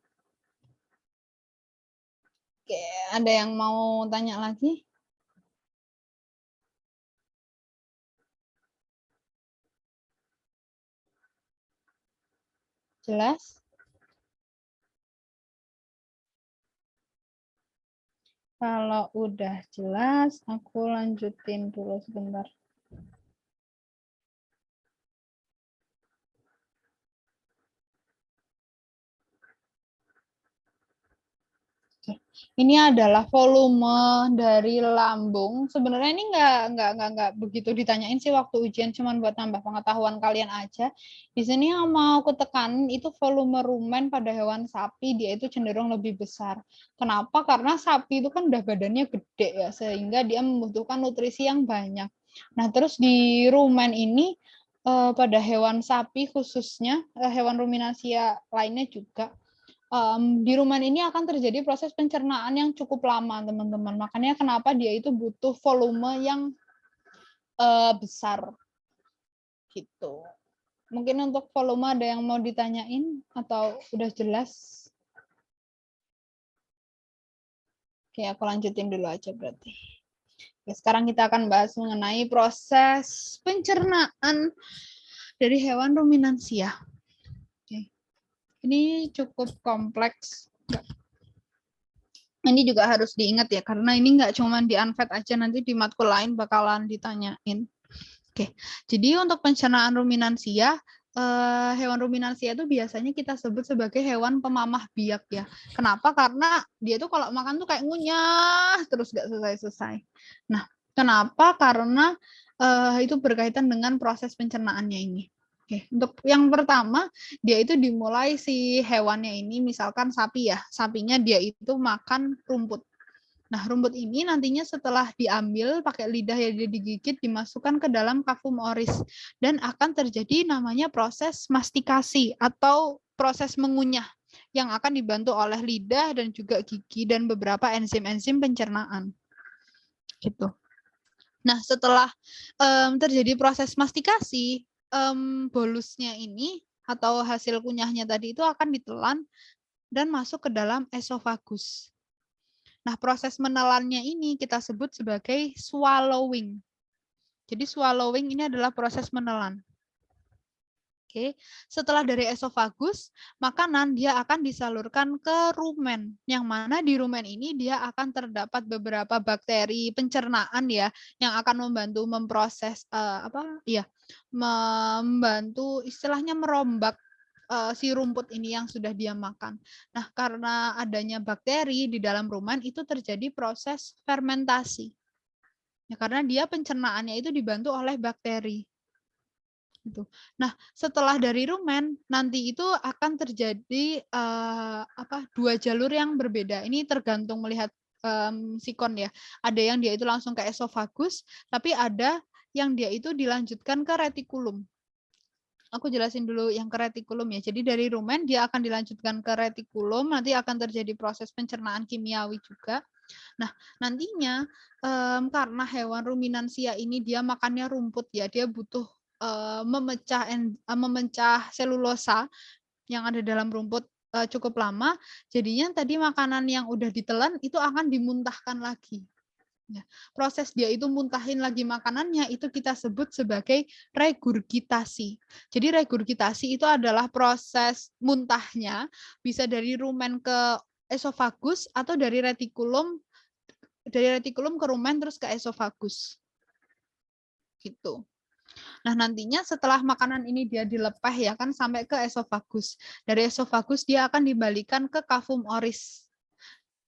Oke, ada yang mau tanya lagi? Jelas? Kalau udah jelas, aku lanjutin dulu sebentar. Ini adalah volume dari lambung. Sebenarnya ini nggak begitu ditanyain sih waktu ujian, cuman buat nambah pengetahuan kalian aja. Di sini yang mau aku tekanin itu volume rumen pada hewan sapi, dia itu cenderung lebih besar. Kenapa? Karena sapi itu kan udah badannya gede ya, sehingga dia membutuhkan nutrisi yang banyak. Nah, terus di rumen ini pada hewan sapi khususnya, hewan ruminasia lainnya juga, di rumen ini akan terjadi proses pencernaan yang cukup lama, teman-teman. Makanya kenapa dia itu butuh volume yang besar. Gitu. Mungkin untuk volume ada yang mau ditanyain atau udah jelas? Oke, aku lanjutin dulu aja berarti. Oke, sekarang kita akan bahas mengenai proses pencernaan dari hewan ruminansia. Oke. Ini cukup kompleks. Ini juga harus diingat ya, karena ini nggak cuma di Unfed aja, nanti di matkul lain bakalan ditanyain. Oke, jadi untuk pencernaan ruminansia, hewan ruminansia itu biasanya kita sebut sebagai hewan pemamah biak ya. Kenapa? Karena dia tuh kalau makan tuh kayak ngunyah terus nggak selesai-selesai. Nah, kenapa? Karena itu berkaitan dengan proses pencernaannya ini. Oke, untuk yang pertama, dia itu dimulai si hewannya ini, misalkan sapi ya, sapinya dia itu makan rumput. Nah, rumput ini nantinya setelah diambil pakai lidah yang dia digigit, dimasukkan ke dalam kafum oris, dan akan terjadi namanya proses mastikasi atau proses mengunyah yang akan dibantu oleh lidah dan juga gigi dan beberapa enzim-enzim pencernaan. Gitu. Nah, setelah terjadi proses mastikasi, bolusnya ini atau hasil kunyahnya tadi itu akan ditelan dan masuk ke dalam esofagus. Nah, proses menelannya ini kita sebut sebagai swallowing. Jadi swallowing ini adalah proses menelan. Oke, setelah dari esofagus, makanan dia akan disalurkan ke rumen. Yang mana di rumen ini dia akan terdapat beberapa bakteri pencernaan ya, yang akan membantu memproses membantu istilahnya merombak si rumput ini yang sudah dia makan. Nah, karena adanya bakteri di dalam rumen itu terjadi proses fermentasi. Ya, karena dia pencernaannya itu dibantu oleh bakteri. Gitu. Nah, setelah dari rumen nanti itu akan terjadi dua jalur yang berbeda. Ini tergantung melihat sikon ya. Ada yang dia itu langsung ke esofagus, tapi ada yang dia itu dilanjutkan ke retikulum. Aku jelasin dulu yang ke retikulum ya. Jadi dari rumen dia akan dilanjutkan ke retikulum, nanti akan terjadi proses pencernaan kimiawi juga. Nah, nantinya karena hewan ruminansia ini dia makannya rumput ya, dia butuh memecah selulosa yang ada dalam rumput cukup lama, jadinya tadi makanan yang udah ditelan itu akan dimuntahkan lagi. Ya, proses dia itu muntahin lagi makanannya itu kita sebut sebagai regurgitasi. Jadi regurgitasi itu adalah proses muntahnya bisa dari rumen ke esofagus atau dari retikulum ke rumen terus ke esofagus. Gitu. Nah, nantinya setelah makanan ini dia dilepeh ya kan sampai ke esofagus. Dari esofagus dia akan dibalikan ke kafum oris.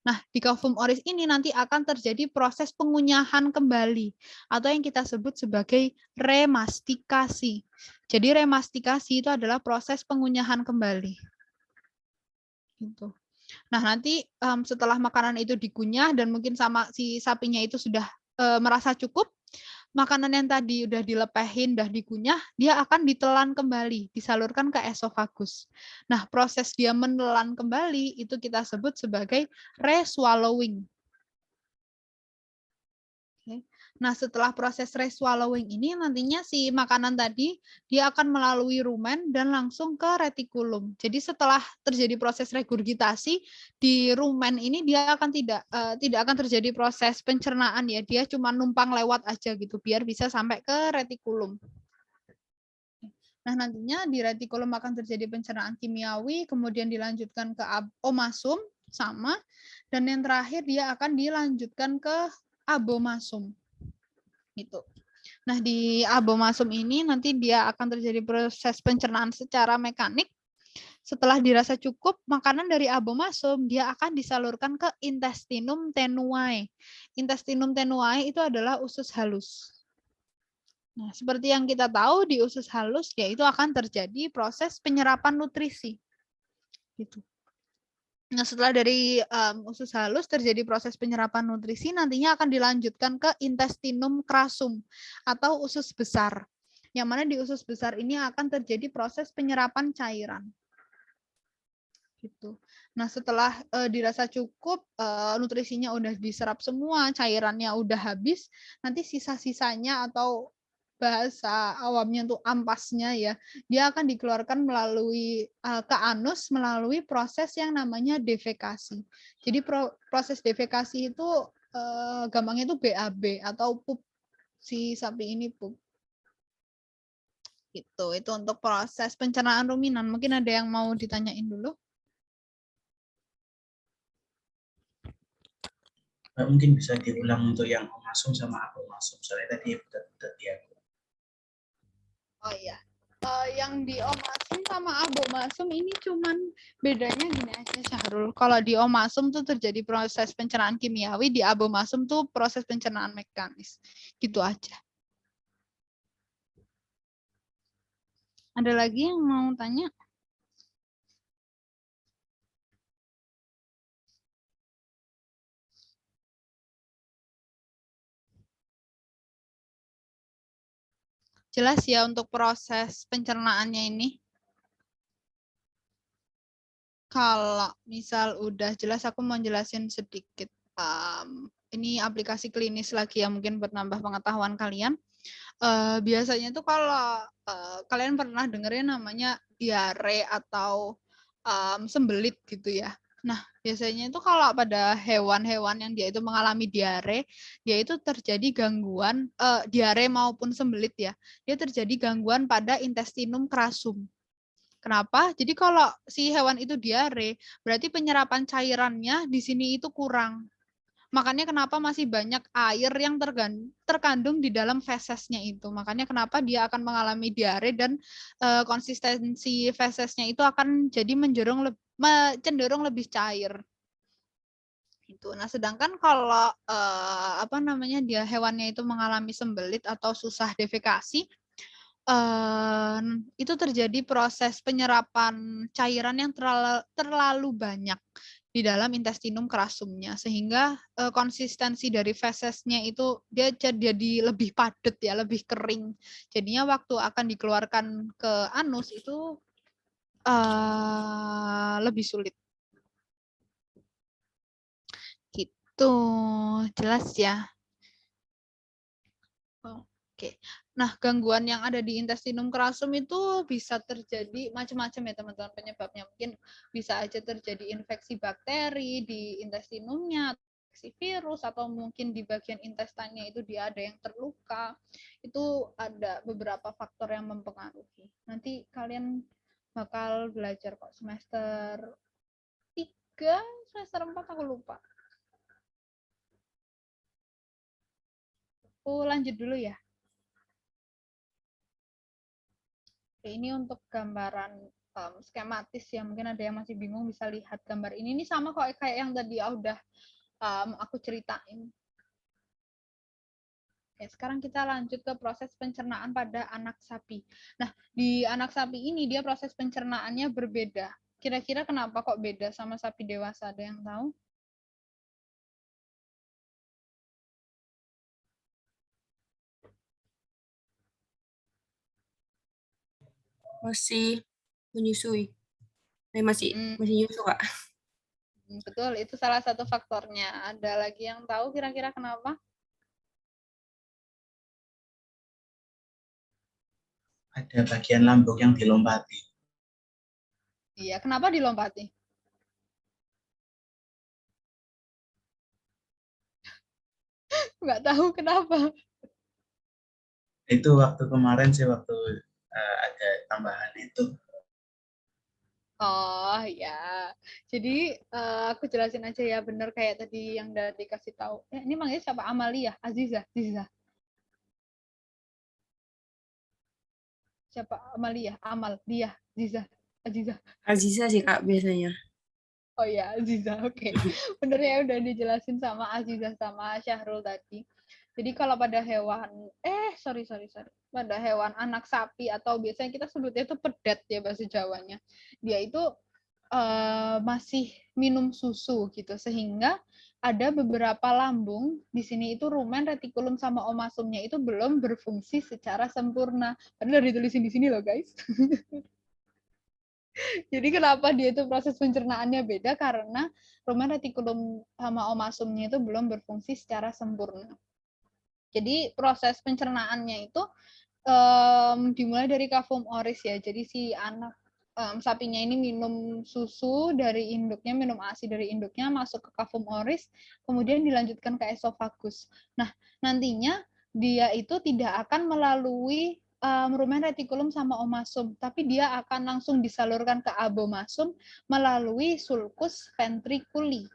Nah, di kafum oris ini nanti akan terjadi proses pengunyahan kembali atau yang kita sebut sebagai remastikasi. Jadi remastikasi itu adalah proses pengunyahan kembali. Gitu. Nah, nanti setelah makanan itu dikunyah dan mungkin sama si sapinya itu sudah merasa cukup, makanan yang tadi udah dilepehin, udah dikunyah, dia akan ditelan kembali, disalurkan ke esofagus. Nah, proses dia menelan kembali itu kita sebut sebagai reswallowing. Oke. Nah, setelah proses reswallowing ini nantinya si makanan tadi dia akan melalui rumen dan langsung ke retikulum. Jadi setelah terjadi proses regurgitasi di rumen ini dia akan tidak akan terjadi proses pencernaan ya. Dia cuma numpang lewat aja gitu biar bisa sampai ke retikulum. Nah, nantinya di retikulum akan terjadi pencernaan kimiawi, kemudian dilanjutkan ke omasum sama dan yang terakhir dia akan dilanjutkan ke abomasum. Gitu. Nah, di abomasum ini nanti dia akan terjadi proses pencernaan secara mekanik. Setelah dirasa cukup, makanan dari abomasum dia akan disalurkan ke intestinum tenuae. Intestinum tenuae itu adalah usus halus. Nah, seperti yang kita tahu di usus halus yaitu akan terjadi proses penyerapan nutrisi. Gitu. Nah, setelah dari usus halus terjadi proses penyerapan nutrisi, nantinya akan dilanjutkan ke intestinum crassum atau usus besar. Yang mana di usus besar ini akan terjadi proses penyerapan cairan. Gitu. Nah, setelah dirasa cukup, nutrisinya udah diserap semua, cairannya udah habis, nanti sisa-sisanya atau bahasa awamnya tuh ampasnya ya, dia akan dikeluarkan melalui ke anus melalui proses yang namanya defekasi. Jadi proses defekasi itu gampangnya itu BAB atau pup si sapi ini pup. Gitu. Itu untuk proses pencernaan ruminan. Mungkin ada yang mau ditanyain dulu? Mungkin bisa diulang untuk yang omasum sama abomasum. Soalnya tadi betul-betul dia. Oh iya, yang di omasum sama abomasum ini cuman bedanya gini aja Syahrul. Kalau di omasum tuh terjadi proses pencernaan kimiawi, di abomasum tuh proses pencernaan mekanis. Gitu aja. Ada lagi yang mau tanya? Jelas ya untuk proses pencernaannya ini. Kalau misal udah jelas, aku mau jelasin sedikit. Ini aplikasi klinis lagi ya, mungkin buat nambah pengetahuan kalian. Biasanya tuh kalau kalian pernah dengerin namanya diare atau sembelit gitu ya. Nah, biasanya itu kalau pada hewan-hewan yang dia itu mengalami diare, dia itu terjadi gangguan diare maupun sembelit ya. Dia terjadi gangguan pada intestinum crassum. Kenapa? Jadi kalau si hewan itu diare, berarti penyerapan cairannya di sini itu kurang. Makanya kenapa masih banyak air yang terkandung di dalam fesesnya itu. Makanya kenapa dia akan mengalami diare dan konsistensi fesesnya itu akan jadi cenderung lebih cair. Itu. Nah, sedangkan kalau dia hewannya itu mengalami sembelit atau susah defekasi, itu terjadi proses penyerapan cairan yang terlalu banyak di dalam intestinum crassumnya, sehingga konsistensi dari fesesnya itu dia jadi lebih padat ya, lebih kering. Jadinya waktu akan dikeluarkan ke anus itu lebih sulit. Gitu, jelas ya. Oke. Nah, gangguan yang ada di intestinum crassum itu bisa terjadi macam-macam ya teman-teman penyebabnya. Mungkin bisa aja terjadi infeksi bakteri di intestinumnya, infeksi virus, atau mungkin di bagian intestinnya itu dia ada yang terluka. Itu ada beberapa faktor yang mempengaruhi. Nanti kalian bakal belajar kok semester 3, semester 4 aku lupa. Aku lanjut dulu ya. Ini untuk gambaran skematis ya, mungkin ada yang masih bingung bisa lihat gambar ini. Ini sama kok kayak yang tadi udah aku ceritain. Oke, sekarang kita lanjut ke proses pencernaan pada anak sapi. Nah, di anak sapi ini dia proses pencernaannya berbeda. Kira-kira kenapa kok beda sama sapi dewasa? Ada yang tahu? Masih menyusui. Masih nyusu, Kak. Betul, itu salah satu faktornya. Ada lagi yang tahu kira-kira kenapa? Ada bagian lambung yang dilompati. Iya, kenapa dilompati? Nggak tahu kenapa. Itu waktu kemarin sih, waktu ada tambahan itu. Oh ya, jadi aku jelasin aja ya, bener kayak tadi yang udah dikasih tahu. Ini manggilnya siapa? Amalia, Aziza. Siapa? Amalia, Amal, dia, Aziza. Aziza sih, Kak, biasanya. Oh ya, Aziza, oke. Bener ya, udah dijelasin sama Aziza sama Syahrul tadi. Jadi kalau pada hewan, sorry. Pada hewan anak sapi atau biasanya kita sebutnya itu pedet ya bahasa Jawanya. Dia itu masih minum susu gitu, sehingga ada beberapa lambung di sini itu rumen, retikulum sama omasumnya itu belum berfungsi secara sempurna. Padahal ditulisin di sini loh guys. Jadi kenapa dia itu proses pencernaannya beda, karena rumen, retikulum sama omasumnya itu belum berfungsi secara sempurna. Jadi proses pencernaannya itu dimulai dari kafum oris ya. Jadi si anak sapinya ini minum susu dari induknya, minum ASI dari induknya, masuk ke kafum oris, kemudian dilanjutkan ke esofagus. Nah, nantinya dia itu tidak akan melalui rumen, retikulum sama omasum, tapi dia akan langsung disalurkan ke abomasum melalui sulcus ventriculi.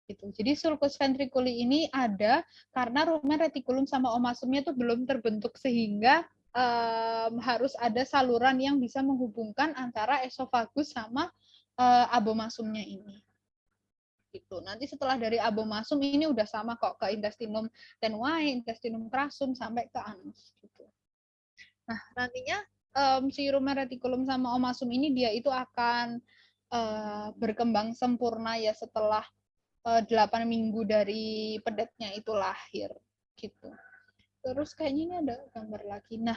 Gitu. Jadi sulcus ventriculi ini ada karena rumen, retikulum sama omasumnya itu belum terbentuk, sehingga harus ada saluran yang bisa menghubungkan antara esofagus sama abomasumnya ini. Gitu. Nanti setelah dari abomasum ini udah sama kok ke intestinum tenwae, intestinum crassum sampai ke anus. Gitu. Nah, nantinya si rumen, retikulum sama omasum ini dia itu akan berkembang sempurna ya setelah 8 minggu dari pedetnya itu lahir gitu. Terus kayaknya ini ada gambar lagi. Nah,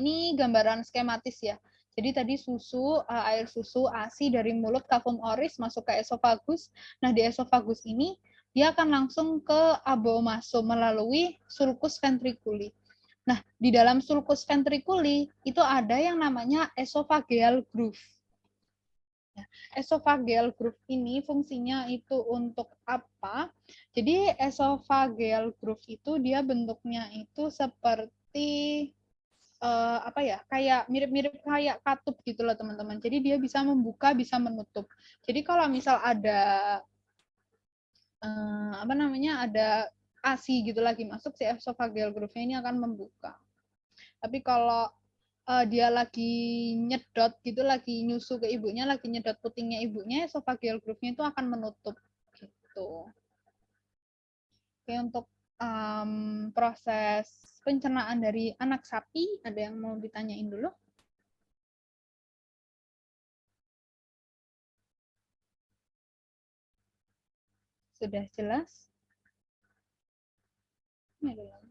ini gambaran skematis ya. Jadi tadi susu, air susu ASI dari mulut kafum oris masuk ke esofagus. Nah, di esofagus ini dia akan langsung ke abomasum melalui sulcus ventriculi. Nah, di dalam sulcus ventriculi itu ada yang namanya esophageal groove. Ya, esophageal groove ini fungsinya itu untuk apa? Jadi esophageal groove itu dia bentuknya itu seperti apa ya? Kayak mirip-mirip kayak katup gitu loh teman-teman. Jadi dia bisa membuka, bisa menutup. Jadi kalau misal ada apa namanya? Ada ASI gitu lagi masuk, si esophageal groove-nya ini akan membuka. Tapi kalau dia lagi nyedot gitu, lagi nyusu ke ibunya, lagi nyedot putingnya ibunya, esophageal groove-nya itu akan menutup gitu. Oke, untuk proses pencernaan dari anak sapi, ada yang mau ditanyain dulu? Sudah jelas? Ini ada yang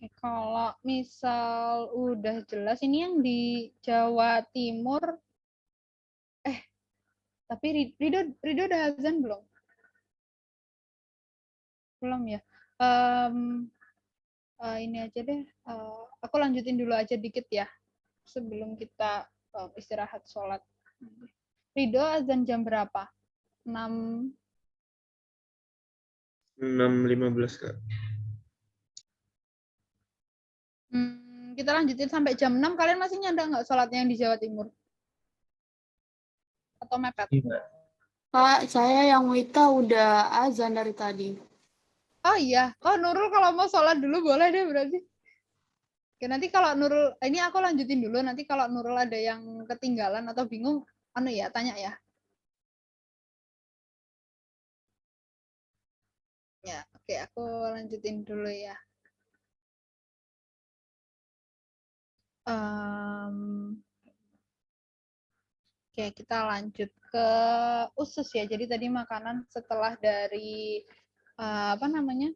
Oke, kalau misal udah jelas, ini yang di Jawa Timur, tapi Rido udah azan belum? Belum ya? Ini aja deh, aku lanjutin dulu aja dikit ya, sebelum kita istirahat sholat. Rido azan jam berapa? 6. 6.15 Kak. Kita lanjutin sampai jam 6. Kalian masih nyanda nggak sholatnya yang di Jawa Timur? Atau mepet? Iya. Kak, saya yang Wita udah azan dari tadi. Oh iya. Oh, Nurul kalau mau sholat dulu boleh deh berarti. Oke, nanti kalau Nurul, ini aku lanjutin dulu. Nanti kalau Nurul ada yang ketinggalan atau bingung, ya, tanya ya. Ya, oke, aku lanjutin dulu ya. Oke, kita lanjut ke usus ya. Jadi tadi makanan setelah dari apa namanya?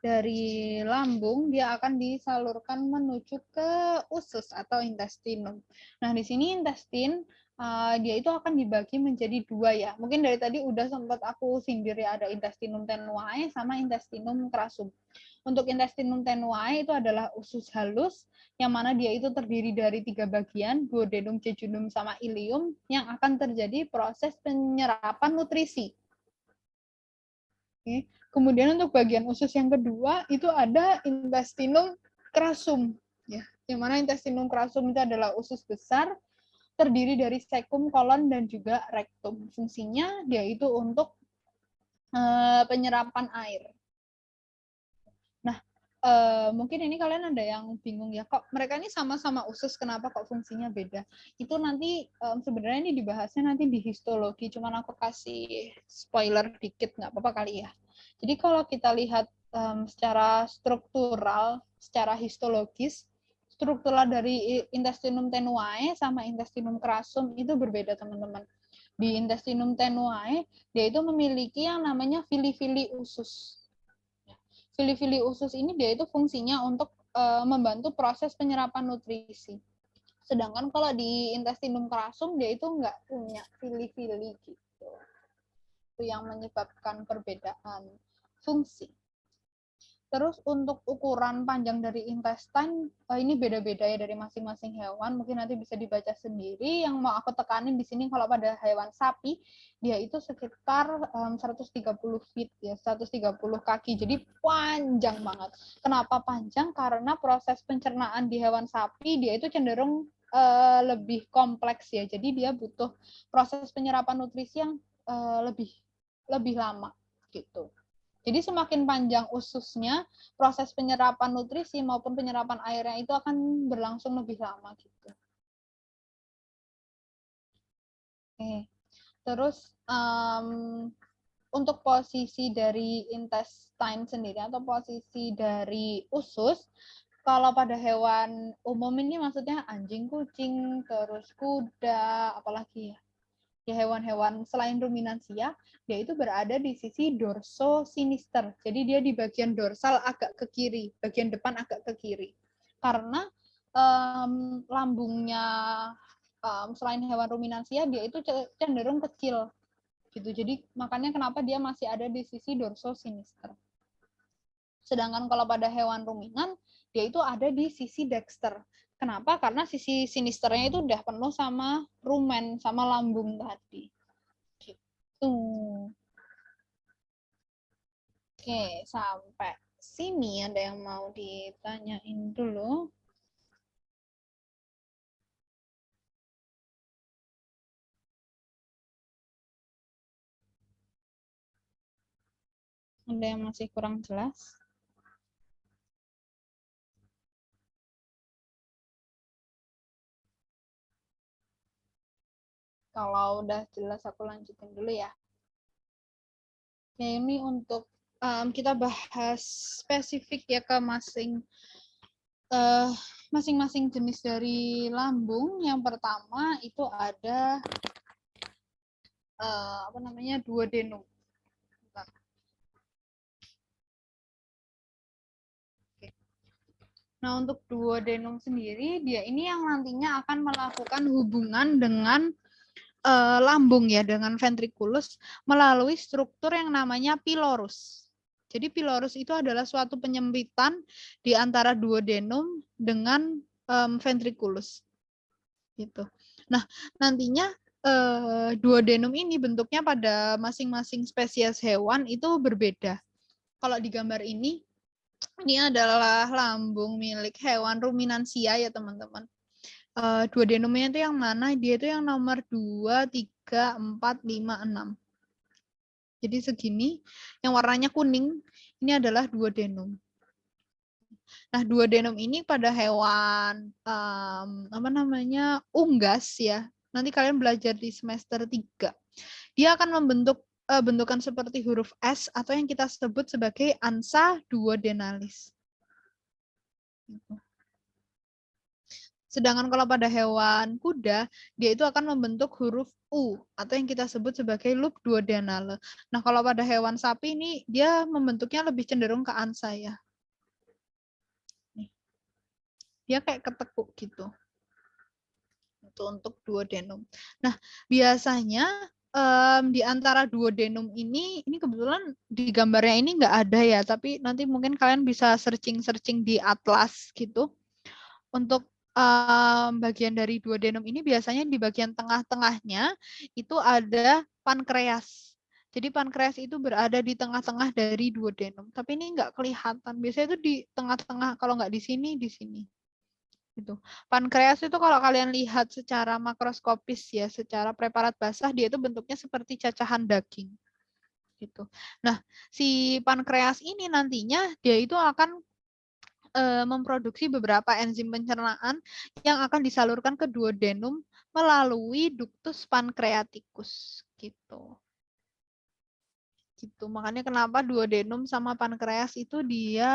Dari lambung dia akan disalurkan menuju ke usus atau intestinum. Nah, di sini intestin dia itu akan dibagi menjadi 2 ya. Mungkin dari tadi udah sempat aku sindir ya, ada intestinum tenuae sama intestinum crassum. Untuk intestinum tenuae itu adalah usus halus yang mana dia itu terdiri dari 3 bagian, duodenum, jejunum, sama ileum, yang akan terjadi proses penyerapan nutrisi. Oke. Kemudian untuk bagian usus yang kedua itu ada intestinum crassum, ya, yang mana intestinum crassum itu adalah usus besar terdiri dari cecum, kolon, dan juga rektum. Fungsinya dia itu untuk penyerapan air. Nah, mungkin ini kalian ada yang bingung ya, kok mereka ini sama-sama usus, kenapa kok fungsinya beda? Itu nanti sebenarnya ini dibahasnya nanti di histologi, cuman aku kasih spoiler dikit, nggak apa-apa kali ya. Jadi kalau kita lihat secara struktural, secara histologis, struktural dari intestinum tenuae sama intestinum crassum itu berbeda, teman-teman. Di intestinum tenuae, dia itu memiliki yang namanya fili-fili usus. Fili-fili usus ini dia itu fungsinya untuk membantu proses penyerapan nutrisi. Sedangkan kalau di intestinum crassum dia itu nggak punya fili-fili gitu. Itu yang menyebabkan perbedaan fungsi. Terus untuk ukuran panjang dari intestine ini beda-beda ya dari masing-masing hewan. Mungkin nanti bisa dibaca sendiri. Yang mau aku tekanin di sini kalau pada hewan sapi dia itu sekitar 130 feet ya, 130 kaki. Jadi panjang banget. Kenapa panjang? Karena proses pencernaan di hewan sapi dia itu cenderung lebih kompleks ya. Jadi dia butuh proses penyerapan nutrisi yang lebih lama gitu. Jadi semakin panjang ususnya, proses penyerapan nutrisi maupun penyerapan airnya itu akan berlangsung lebih lama gitu. Oke. Terus untuk posisi dari intestine sendiri atau posisi dari usus, kalau pada hewan umum ini maksudnya anjing, kucing, terus kuda, apalagi ya? Ya hewan-hewan selain ruminansia, dia itu berada di sisi dorsosinister. Jadi dia di bagian dorsal agak ke kiri, bagian depan agak ke kiri. Karena lambungnya selain hewan ruminansia, dia itu cenderung kecil. Gitu. Jadi makanya kenapa dia masih ada di sisi dorsosinister. Sedangkan kalau pada hewan ruminan, dia itu ada di sisi dexter. Kenapa? Karena sisi sinisternya itu udah penuh sama rumen, sama lambung tadi. Gitu. Oke, sampai sini ada yang mau ditanyain dulu? Ada yang masih kurang jelas? Kalau udah jelas aku lanjutin dulu ya. Oke, ini untuk kita bahas spesifik ya ke masing-masing jenis dari lambung. Yang pertama itu ada duodenum. Nah, untuk duodenum sendiri, dia ini yang nantinya akan melakukan hubungan dengan lambung ya, dengan ventriculus melalui struktur yang namanya pilorus. Jadi pilorus itu adalah suatu penyempitan di antara duodenum dengan ventriculus. Gitu. Nah, nantinya duodenum ini bentuknya pada masing-masing spesies hewan itu berbeda. Kalau di gambar ini adalah lambung milik hewan ruminansia ya teman-teman. Duodenumnya itu yang mana? Dia itu yang nomor 2, 3, 4, 5, 6. Jadi segini, yang warnanya kuning, ini adalah duodenum. Nah, duodenum ini pada hewan unggas ya. Nanti kalian belajar di semester 3. Dia akan membentuk bentukan seperti huruf S atau yang kita sebut sebagai ansa duodenalis. Sedangkan kalau pada hewan kuda, dia itu akan membentuk huruf U atau yang kita sebut sebagai loop duodenale. Nah, kalau pada hewan sapi ini dia membentuknya lebih cenderung ke ansa ya. Nih. Dia kayak ketekuk gitu. Itu untuk duodenum. Nah, biasanya di antara duodenum ini kebetulan di gambarnya ini nggak ada ya, tapi nanti mungkin kalian bisa searching-searching di atlas gitu. Untuk bagian dari duodenum ini biasanya di bagian tengah-tengahnya itu ada pankreas. Jadi pankreas itu berada di tengah-tengah dari duodenum. Tapi ini nggak kelihatan. Biasanya itu di tengah-tengah. Kalau nggak di sini, di sini. Gitu. Pankreas itu kalau kalian lihat secara makroskopis ya, secara preparat basah, dia itu bentuknya seperti cacahan daging. Gitu. Nah, si pankreas ini nantinya dia itu akan memproduksi beberapa enzim pencernaan yang akan disalurkan ke duodenum melalui ductus pancreaticus gitu. Gitu. Makanya kenapa duodenum sama pankreas itu dia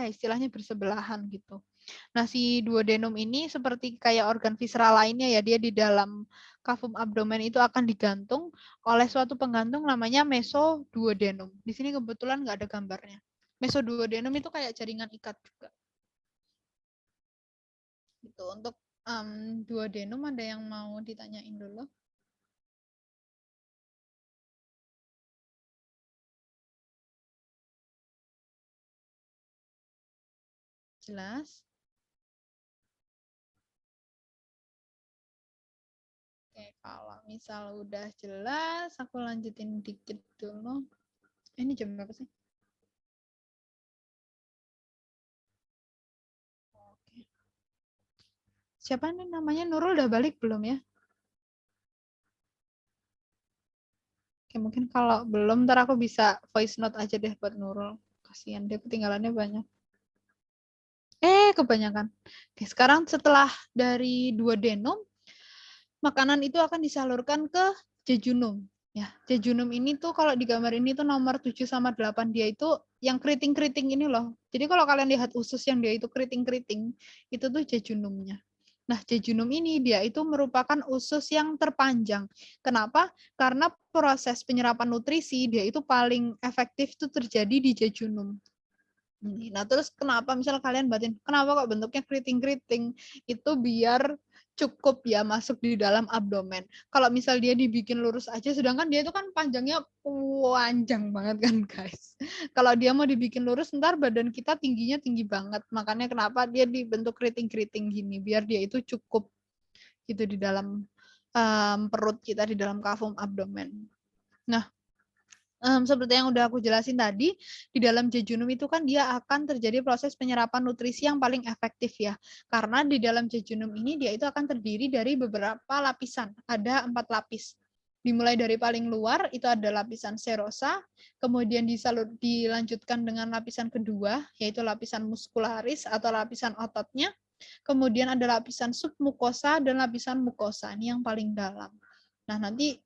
istilahnya bersebelahan gitu. Nah, si duodenum ini seperti kayak organ visceral lainnya ya, dia di dalam cavum abdomen itu akan digantung oleh suatu penggantung namanya mesoduodenum. Di sini kebetulan nggak ada gambarnya. Mesoduodenum itu kayak jaringan ikat juga. Gitu. Untuk duodenum ada yang mau ditanyain dulu? Jelas? Oke, kalau misal udah jelas, aku lanjutin dikit dulu. Ini jam berapa sih? Oke. Siapa nih namanya? Nurul udah balik belum ya? Oke, mungkin kalau belum, ntar aku bisa voice note aja deh buat Nurul. Kasihan dia ketinggalannya banyak. Kebanyakan. Oke, sekarang setelah dari duodenum, makanan itu akan disalurkan ke jejunum. Ya, jejunum ini tuh kalau di gambar ini tuh nomor 7 sama 8 dia itu yang keriting-keriting ini loh. Jadi kalau kalian lihat usus yang dia itu keriting-keriting, itu tuh jejunumnya. Nah, jejunum ini dia itu merupakan usus yang terpanjang. Kenapa? Karena proses penyerapan nutrisi dia itu paling efektif tuh terjadi di jejunum. Nah, terus kenapa misal kalian batin, kenapa kok bentuknya keriting-keriting? Itu biar cukup ya masuk di dalam abdomen. Kalau misal dia dibikin lurus aja, sedangkan dia itu kan panjangnya panjang banget kan guys. Kalau dia mau dibikin lurus, ntar badan kita tingginya tinggi banget. Makanya kenapa dia dibentuk keriting-keriting gini, biar dia itu cukup gitu di dalam perut kita, di dalam kafum abdomen. Nah, seperti yang udah aku jelasin tadi, di dalam jejunum itu kan dia akan terjadi proses penyerapan nutrisi yang paling efektif ya. Karena di dalam jejunum ini dia itu akan terdiri dari beberapa lapisan. Ada 4 lapis. Dimulai dari paling luar itu ada lapisan serosa, kemudian dilanjutkan dengan lapisan kedua, yaitu lapisan muskularis atau lapisan ototnya. Kemudian ada lapisan submukosa dan lapisan mukosa, ini yang paling dalam. Nah, nanti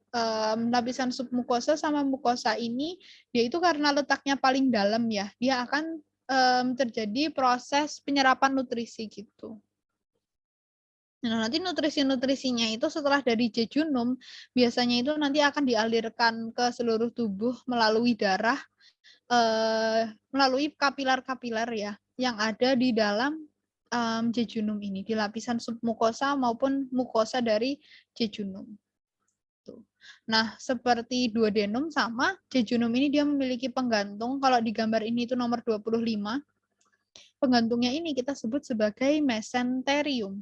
lapisan submukosa sama mukosa ini, dia itu karena letaknya paling dalam ya, dia akan terjadi proses penyerapan nutrisi gitu. Nah, nanti nutrisi-nutrisinya itu setelah dari jejunum, biasanya itu nanti akan dialirkan ke seluruh tubuh melalui darah, melalui kapiler-kapiler ya, yang ada di dalam jejunum ini, di lapisan submukosa maupun mukosa dari jejunum. Nah, seperti duodenum sama jejunum ini dia memiliki penggantung. Kalau di gambar ini itu nomor 25. Penggantungnya ini kita sebut sebagai mesenterium.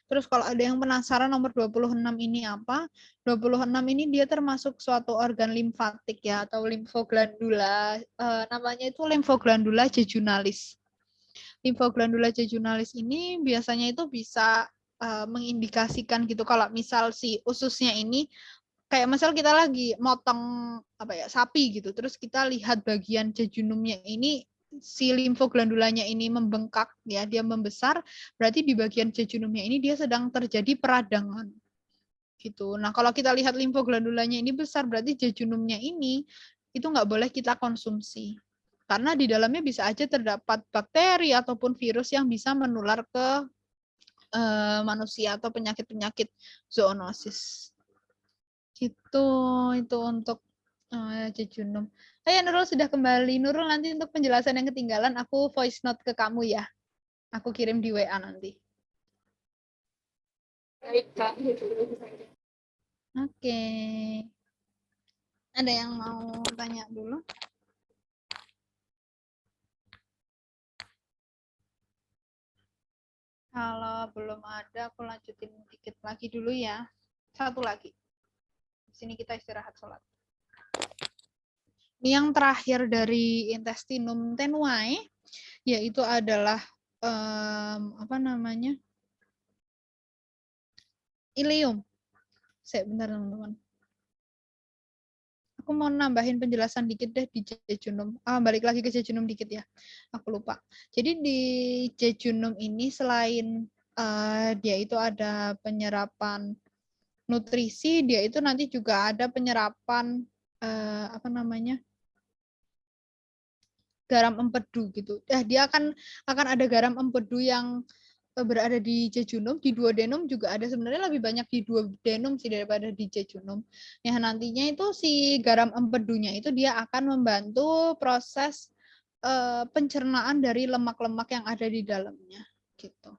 Terus kalau ada yang penasaran nomor 26 ini apa? 26 ini dia termasuk suatu organ limfatik ya, atau limfoglandula. Namanya itu limfoglandula jejunalis. Limfoglandula jejunalis ini biasanya itu bisa mengindikasikan gitu kalau misal si ususnya ini kayak misal kita lagi motong sapi gitu, terus kita lihat bagian jejunumnya ini si limfoglandulanya ini membengkak ya, dia membesar, berarti di bagian jejunumnya ini dia sedang terjadi peradangan gitu. Nah, kalau kita lihat limfoglandulanya ini besar, berarti jejunumnya ini itu nggak boleh kita konsumsi. Karena di dalamnya bisa aja terdapat bakteri ataupun virus yang bisa menular ke manusia atau penyakit-penyakit zoonosis. Gitu, itu untuk jejunum. Ya, Nurul sudah kembali. Nurul, nanti untuk penjelasan yang ketinggalan, aku voice note ke kamu ya. Aku kirim di WA nanti. Baik, Kak. Oke. Ada yang mau tanya dulu? Kalau belum ada, aku lanjutin dikit lagi dulu ya. Satu lagi. Di sini kita istirahat sholat. Ini yang terakhir dari intestinum tenuae, yaitu adalah ileum. Bentar teman-teman. Aku mau nambahin penjelasan dikit deh di jejunum. Balik lagi ke jejunum dikit ya. Aku lupa. Jadi di jejunum ini selain dia itu ada penyerapan nutrisi, dia itu nanti juga ada penyerapan garam empedu gitu. Dia akan ada garam empedu yang berada di jejunum, di duodenum juga ada. Sebenarnya lebih banyak di duodenum sih daripada di jejunum. Nah, nantinya itu si garam empedunya itu dia akan membantu proses pencernaan dari lemak-lemak yang ada di dalamnya gitu.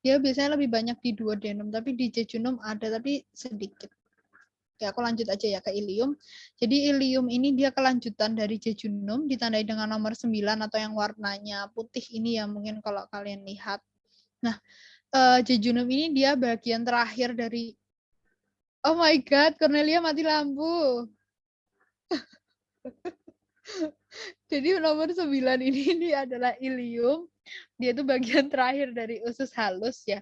Dia biasanya lebih banyak di duodenum, tapi di jejunum ada tapi sedikit. Oke, aku lanjut aja ya ke ileum. Jadi ileum ini dia kelanjutan dari jejunum, ditandai dengan nomor 9 atau yang warnanya putih ini ya, mungkin kalau kalian lihat. Nah, jejunum ini dia bagian terakhir dari... Oh my God, Cornelia mati lampu. Jadi nomor 9 ini adalah ileum. Dia itu bagian terakhir dari usus halus ya.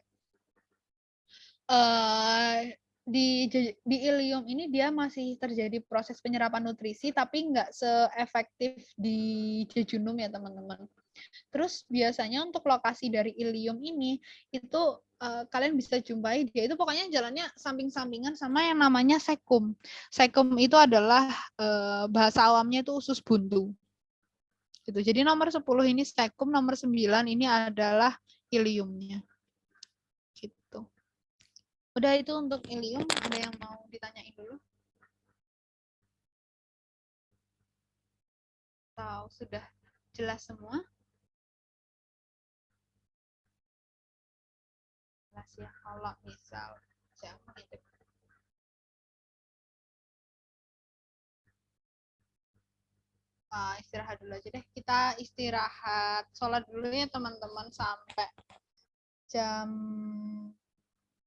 Di ileum ini dia masih terjadi proses penyerapan nutrisi, tapi nggak seefektif di jejunum ya teman-teman. Terus biasanya untuk lokasi dari ileum ini itu kalian bisa jumpai, dia itu pokoknya jalannya samping-sampingan sama yang namanya sekum. Sekum itu adalah bahasa awamnya itu usus buntu. Gitu. Jadi nomor 10 ini sekum, nomor 9 ini adalah ileumnya. Gitu. Udah itu untuk ileum, ada yang mau ditanyain dulu? Atau sudah jelas semua? Makasih ya kalau misal saya ngintip. Istirahat dulu aja deh. Kita istirahat, sholat dulu ya teman-teman sampai jam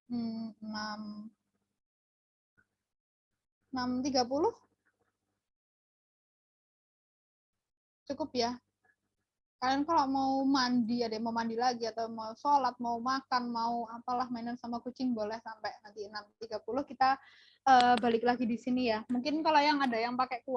6.30. Cukup ya. Kalian kalau mau mandi, ada yang mau mandi lagi atau mau sholat, mau makan, mau apalah mainan sama kucing boleh sampai nanti 6.30 kita balik lagi di sini ya. Mungkin kalau yang ada yang pakai kuota